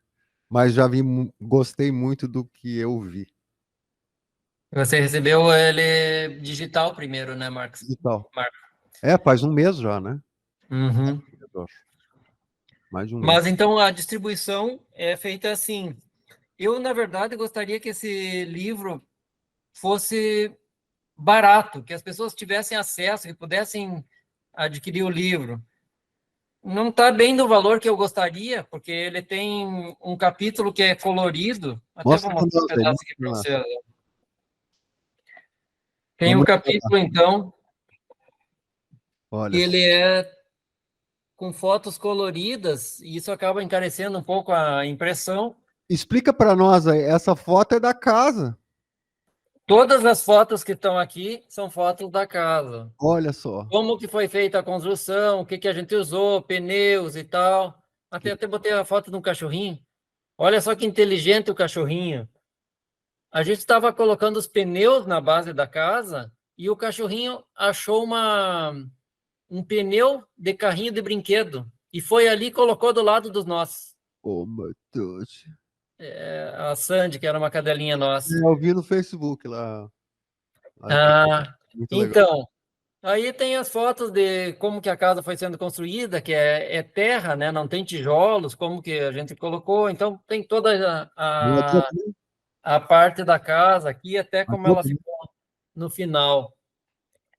mas já vi, gostei muito do que eu vi. Você recebeu ele digital primeiro, né, Marcos? Digital. Marcos. Faz um mês já, né? Uhum. Eu acho. Mais de um mês. Mas então a distribuição é feita assim. Eu, na verdade, gostaria que esse livro fosse barato, que as pessoas tivessem acesso, que pudessem adquirir o livro. Não está bem do valor que eu gostaria, porque ele tem um capítulo que é colorido. Até vou Mostra para mostrar um nós aí, pedaço mostra aqui para para nós. você. Tem um Vamos capítulo, então, que Olha só. ele é com fotos coloridas, e isso acaba encarecendo um pouco a impressão. Explica para nós aí, essa foto é da casa. Todas as fotos que estão aqui são fotos da casa. Olha só. Como que foi feita a construção, o que que a gente usou, pneus e tal. Que Até botei a foto de um cachorrinho. Olha só que inteligente o cachorrinho. A gente estava colocando os pneus na base da casa e o cachorrinho achou um pneu de carrinho de brinquedo e foi ali e colocou do lado dos nossos. Oh, meu Deus. A Sandy, que era uma cadelinha nossa. Eu vi no Facebook lá. Ah, Muito legal. então, aí tem as fotos de como que a casa foi sendo construída, que é terra, né? Não tem tijolos, como que a gente colocou. Então, tem toda No WhatsApp, a parte da casa aqui, até como ela né? ficou no final.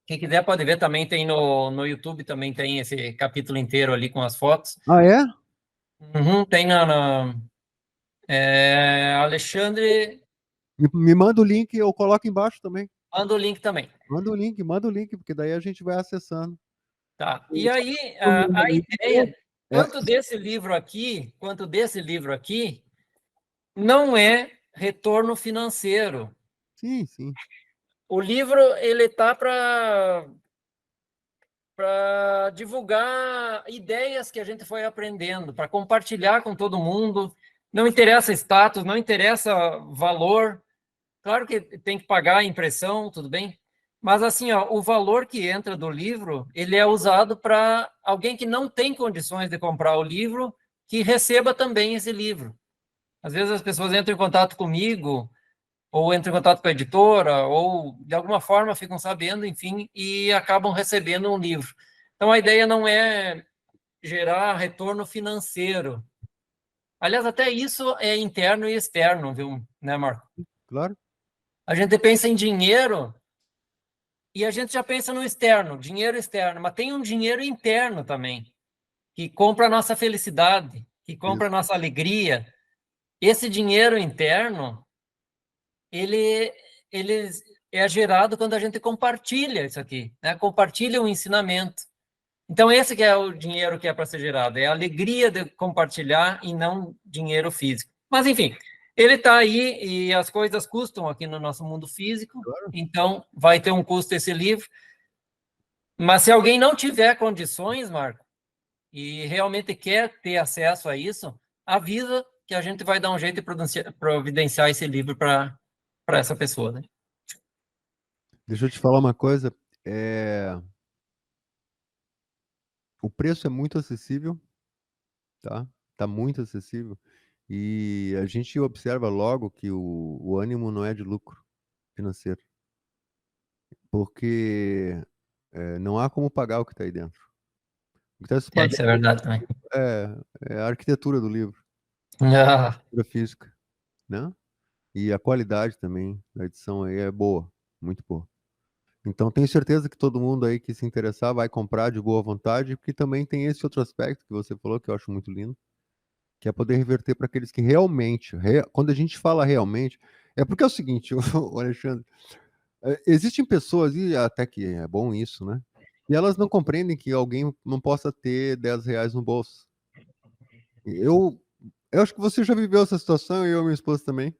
Quem quiser pode ver também, tem no YouTube, também tem esse capítulo inteiro ali com as fotos. Ah, é? Uhum, tem Alexandre, Me manda o link, eu coloco embaixo também. manda o link também. Manda o link, porque daí a gente vai acessando. Tá. E Eu só aí, tô vendo a ali. ideia, É, tanto desse livro aqui, quanto desse livro aqui, não é retorno financeiro. sim, sim. O livro, ele tá para divulgar ideias que a gente foi aprendendo, para compartilhar com todo mundo. Não interessa status, não interessa valor. Claro que tem que pagar a impressão, tudo bem. Mas assim, ó, o valor que entra do livro, ele é usado para alguém que não tem condições de comprar o livro, que receba também esse livro. Às vezes as pessoas entram em contato comigo, ou entram em contato com a editora, ou de alguma forma ficam sabendo, enfim, e acabam recebendo um livro. Então a ideia não é gerar retorno financeiro. Aliás, até isso é interno e externo, viu, né, Marco? Claro. A gente pensa em dinheiro e a gente já pensa no externo, dinheiro externo, mas tem um dinheiro interno também, que compra a nossa felicidade, que compra a Isso. nossa alegria. Esse dinheiro interno, ele, ele é gerado quando a gente compartilha isso aqui, né? Compartilha o ensinamento. Então, esse que é o dinheiro que é para ser gerado, é a alegria de compartilhar e não dinheiro físico. Mas, enfim, ele está aí e as coisas custam aqui no nosso mundo físico, Claro. então vai ter um custo esse livro. Mas se alguém não tiver condições, Marco, e realmente quer ter acesso a isso, avisa que a gente vai dar um jeito de providenciar esse livro para essa pessoa, né? Deixa eu te falar uma coisa. É, o preço é muito acessível, tá? Tá muito acessível. E a gente observa logo que o ânimo não é de lucro financeiro, porque não há como pagar o que está aí dentro. O que está se É, pagando isso é verdade também. é, é a arquitetura do livro, Ah, a física, né? E a qualidade também da edição aí é boa, muito boa. Então tenho certeza que todo mundo aí que se interessar vai comprar de boa vontade, porque também tem esse outro aspecto que você falou que eu acho muito lindo, que é poder reverter para aqueles que realmente, quando a gente fala realmente, é porque é o seguinte, o Alexandre, existem pessoas, e até que é bom isso, né? E elas não compreendem que alguém não possa ter R$ 10 no bolso. Eu, eu acho que você já viveu essa situação, e eu e minha esposa também,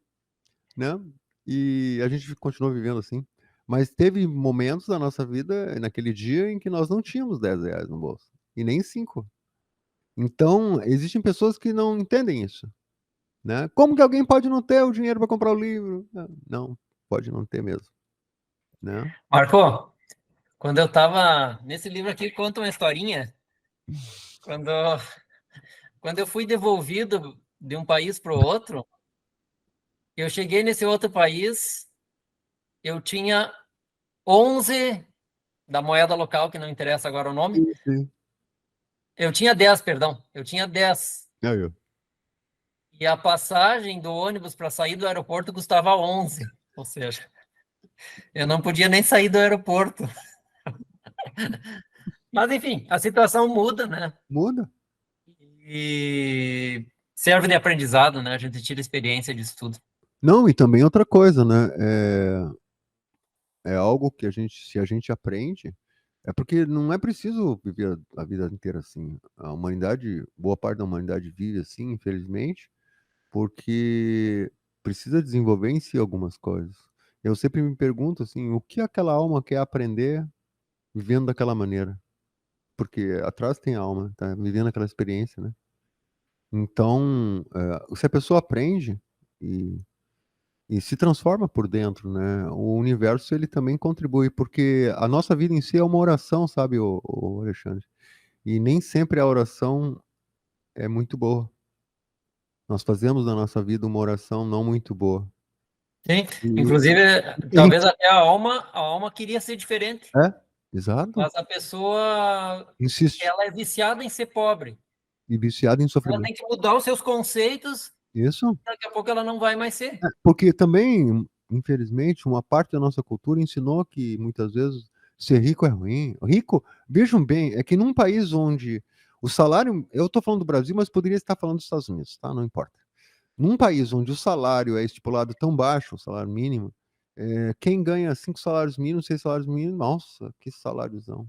né? E a gente continuou vivendo assim. Mas teve momentos da nossa vida, naquele dia, em que nós não tínhamos R$ 10 no bolso. E nem 5. Então, existem pessoas que não entendem isso, né? Como que alguém pode não ter o dinheiro para comprar o livro? Não, pode não ter mesmo, né? Marco, quando eu estava nesse livro aqui, conta uma historinha. Quando, quando eu fui devolvido de um país para o outro, eu cheguei nesse outro país, eu tinha 11 da moeda local, que não interessa agora o nome. Sim, sim. Eu tinha 10, perdão. Eu tinha 10. Aí, ó. E a passagem do ônibus para sair do aeroporto custava 11. Ou seja, eu não podia nem sair do aeroporto. Mas, enfim, a situação muda, né? Muda. E serve de aprendizado, né? A gente tira experiência disso tudo. Não, e também outra coisa, né? É algo que a gente, se a gente aprende, é porque não é preciso viver a vida inteira assim. A humanidade, boa parte da humanidade vive assim, infelizmente, porque precisa desenvolver em si algumas coisas. Eu sempre me pergunto assim, o que aquela alma quer aprender vivendo daquela maneira? Porque atrás tem a alma, tá vivendo aquela experiência, né? Então, se a pessoa aprende e, e se transforma por dentro, né? O universo ele também contribui, porque a nossa vida em si é uma oração, sabe, o Alexandre? E nem sempre a oração é muito boa. Nós fazemos na nossa vida uma oração não muito boa. Sim, E inclusive, a talvez gente, até a alma queria ser diferente, exato, mas a pessoa, insiste ela é viciada em ser pobre. e viciado em Ela sofrimento. tem que mudar os seus conceitos, Isso, daqui a pouco ela não vai mais ser. porque também, infelizmente, uma parte da nossa cultura ensinou que muitas vezes ser rico é ruim. Rico, vejam bem, é que num país onde o salário, eu estou falando do Brasil, mas poderia estar falando dos Estados Unidos, tá? Não importa. Num país onde o salário é estipulado tão baixo, o salário mínimo, quem ganha 5 salários mínimos, 6 salários mínimos, nossa, que saláriozão.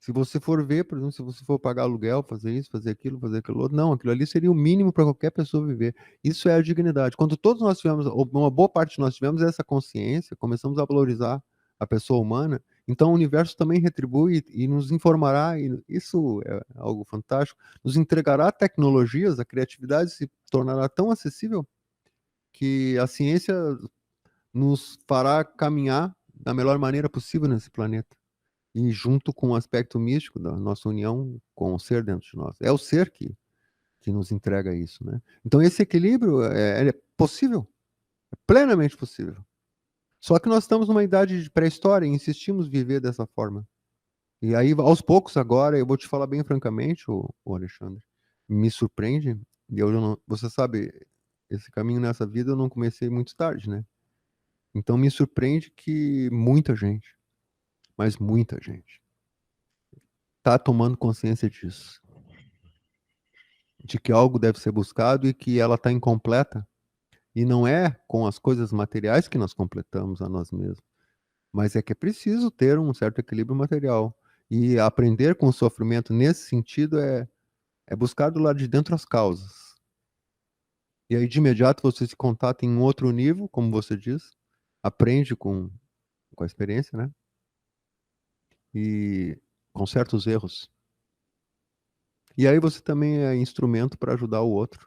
Se você for ver, por exemplo, se você for pagar aluguel, fazer isso, fazer aquilo outro, não, aquilo ali seria o mínimo para qualquer pessoa viver. Isso é a dignidade. Quando todos nós tivemos, ou uma boa parte de nós tivemos essa consciência, começamos a valorizar a pessoa humana, então o universo também retribui e nos informará, e isso é algo fantástico, nos entregará tecnologias, a criatividade se tornará tão acessível que a ciência nos fará caminhar da melhor maneira possível nesse planeta. E junto com o aspecto místico da nossa união com o ser dentro de nós. É o ser que nos entrega isso, né? Então esse equilíbrio é possível, é plenamente possível. Só que nós estamos numa idade de pré-história e insistimos em viver dessa forma. E aí, aos poucos agora, eu vou te falar bem francamente, o Alexandre, me surpreende, e eu não, você sabe, esse caminho nessa vida eu não comecei muito tarde, né? Então me surpreende que muita gente, mas muita gente, tá tomando consciência disso, de que algo deve ser buscado e que ela está incompleta. E não é com as coisas materiais que nós completamos a nós mesmos, mas é que é preciso ter um certo equilíbrio material. E aprender com o sofrimento nesse sentido é buscar do lado de dentro as causas. E aí de imediato você se contata em um outro nível, como você diz, aprende com a experiência, né? E com certos erros. E aí você também é instrumento para ajudar o outro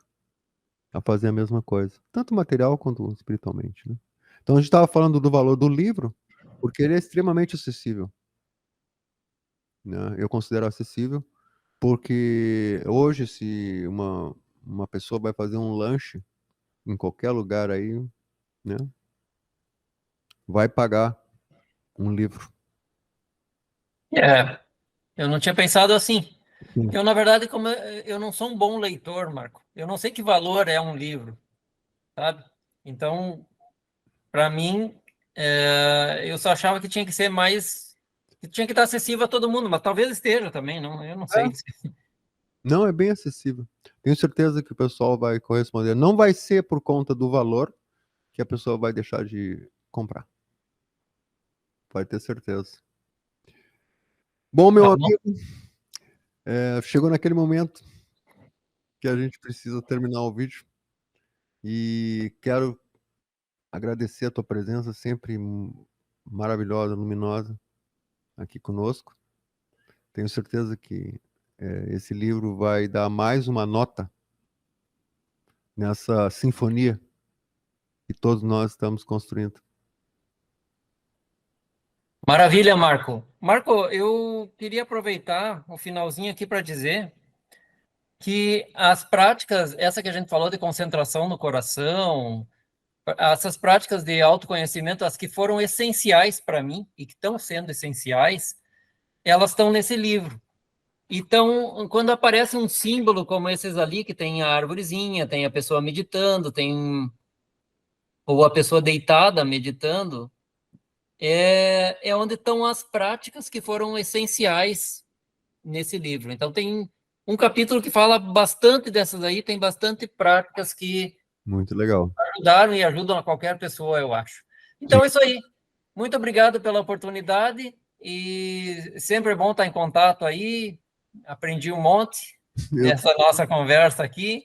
a fazer a mesma coisa, tanto material quanto espiritualmente, né? Então a gente estava falando do valor do livro, porque ele é extremamente acessível, né? Eu considero acessível, porque hoje se uma pessoa vai fazer um lanche em qualquer lugar aí, né, vai pagar um livro. É, eu não tinha pensado assim. Sim. Eu, na verdade, como eu não sou um bom leitor, Marco, eu não sei que valor é um livro, sabe? Então, para mim, eu só achava que tinha que ser mais, que tinha que estar acessível a todo mundo, mas talvez esteja também, não, eu não sei. É, não, é bem acessível. Tenho certeza que o pessoal vai corresponder. Não vai ser por conta do valor que a pessoa vai deixar de comprar. Pode ter certeza. Bom, Tá meu bom? amigo, chegou naquele momento que a gente precisa terminar o vídeo e quero agradecer a tua presença sempre maravilhosa, luminosa aqui conosco. Tenho certeza que esse livro vai dar mais uma nota nessa sinfonia que todos nós estamos construindo. Maravilha, Marco. Marco, eu queria aproveitar o finalzinho aqui para dizer que as práticas, essa que a gente falou de concentração no coração, essas práticas de autoconhecimento, as que foram essenciais para mim e que estão sendo essenciais, elas estão nesse livro. Então, quando aparece um símbolo como esses ali, que tem a árvorezinha, tem a pessoa meditando, ou a pessoa deitada meditando, é onde estão as práticas que foram essenciais nesse livro. Então, tem um capítulo que fala bastante dessas aí, tem bastante práticas que Muito legal. ajudaram e ajudam a qualquer pessoa, eu acho. Sim. Então, é isso aí. Muito obrigado pela oportunidade e sempre é bom estar em contato aí. Aprendi um monte Eu, nessa nossa conversa aqui.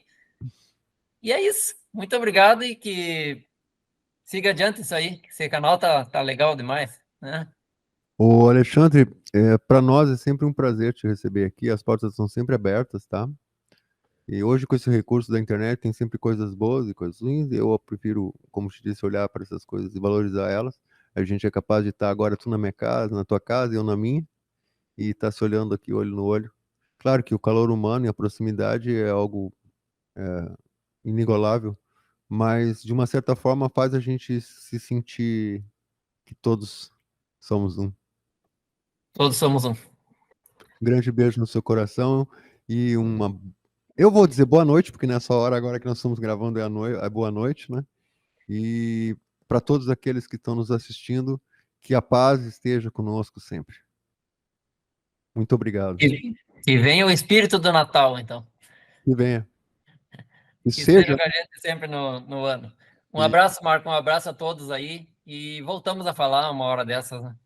E é isso. Muito obrigado e que siga adiante isso aí. Esse canal tá legal demais, né? o Alexandre, para nós é sempre um prazer te receber aqui. As portas são sempre abertas, tá? E hoje, com esse recurso da internet, tem sempre coisas boas e coisas ruins. Eu prefiro, como te disse, olhar para essas coisas e valorizar elas. A gente é capaz de estar agora tu na minha casa, na tua casa, eu na minha, e estar se olhando aqui olho no olho. Claro que o calor humano e a proximidade é algo inigualável, mas de uma certa forma faz a gente se sentir que todos somos um. Todos somos um. Grande beijo no seu coração e uma. Eu vou dizer boa noite, porque nessa hora agora que nós estamos gravando é boa noite, né? E para todos aqueles que estão nos assistindo, que a paz esteja conosco sempre. Muito obrigado. E venha o espírito do Natal, então. Que venha. E Que esteja seja. com a gente sempre no ano. Um E abraço, Marco, um abraço a todos aí. E voltamos a falar uma hora dessas, né?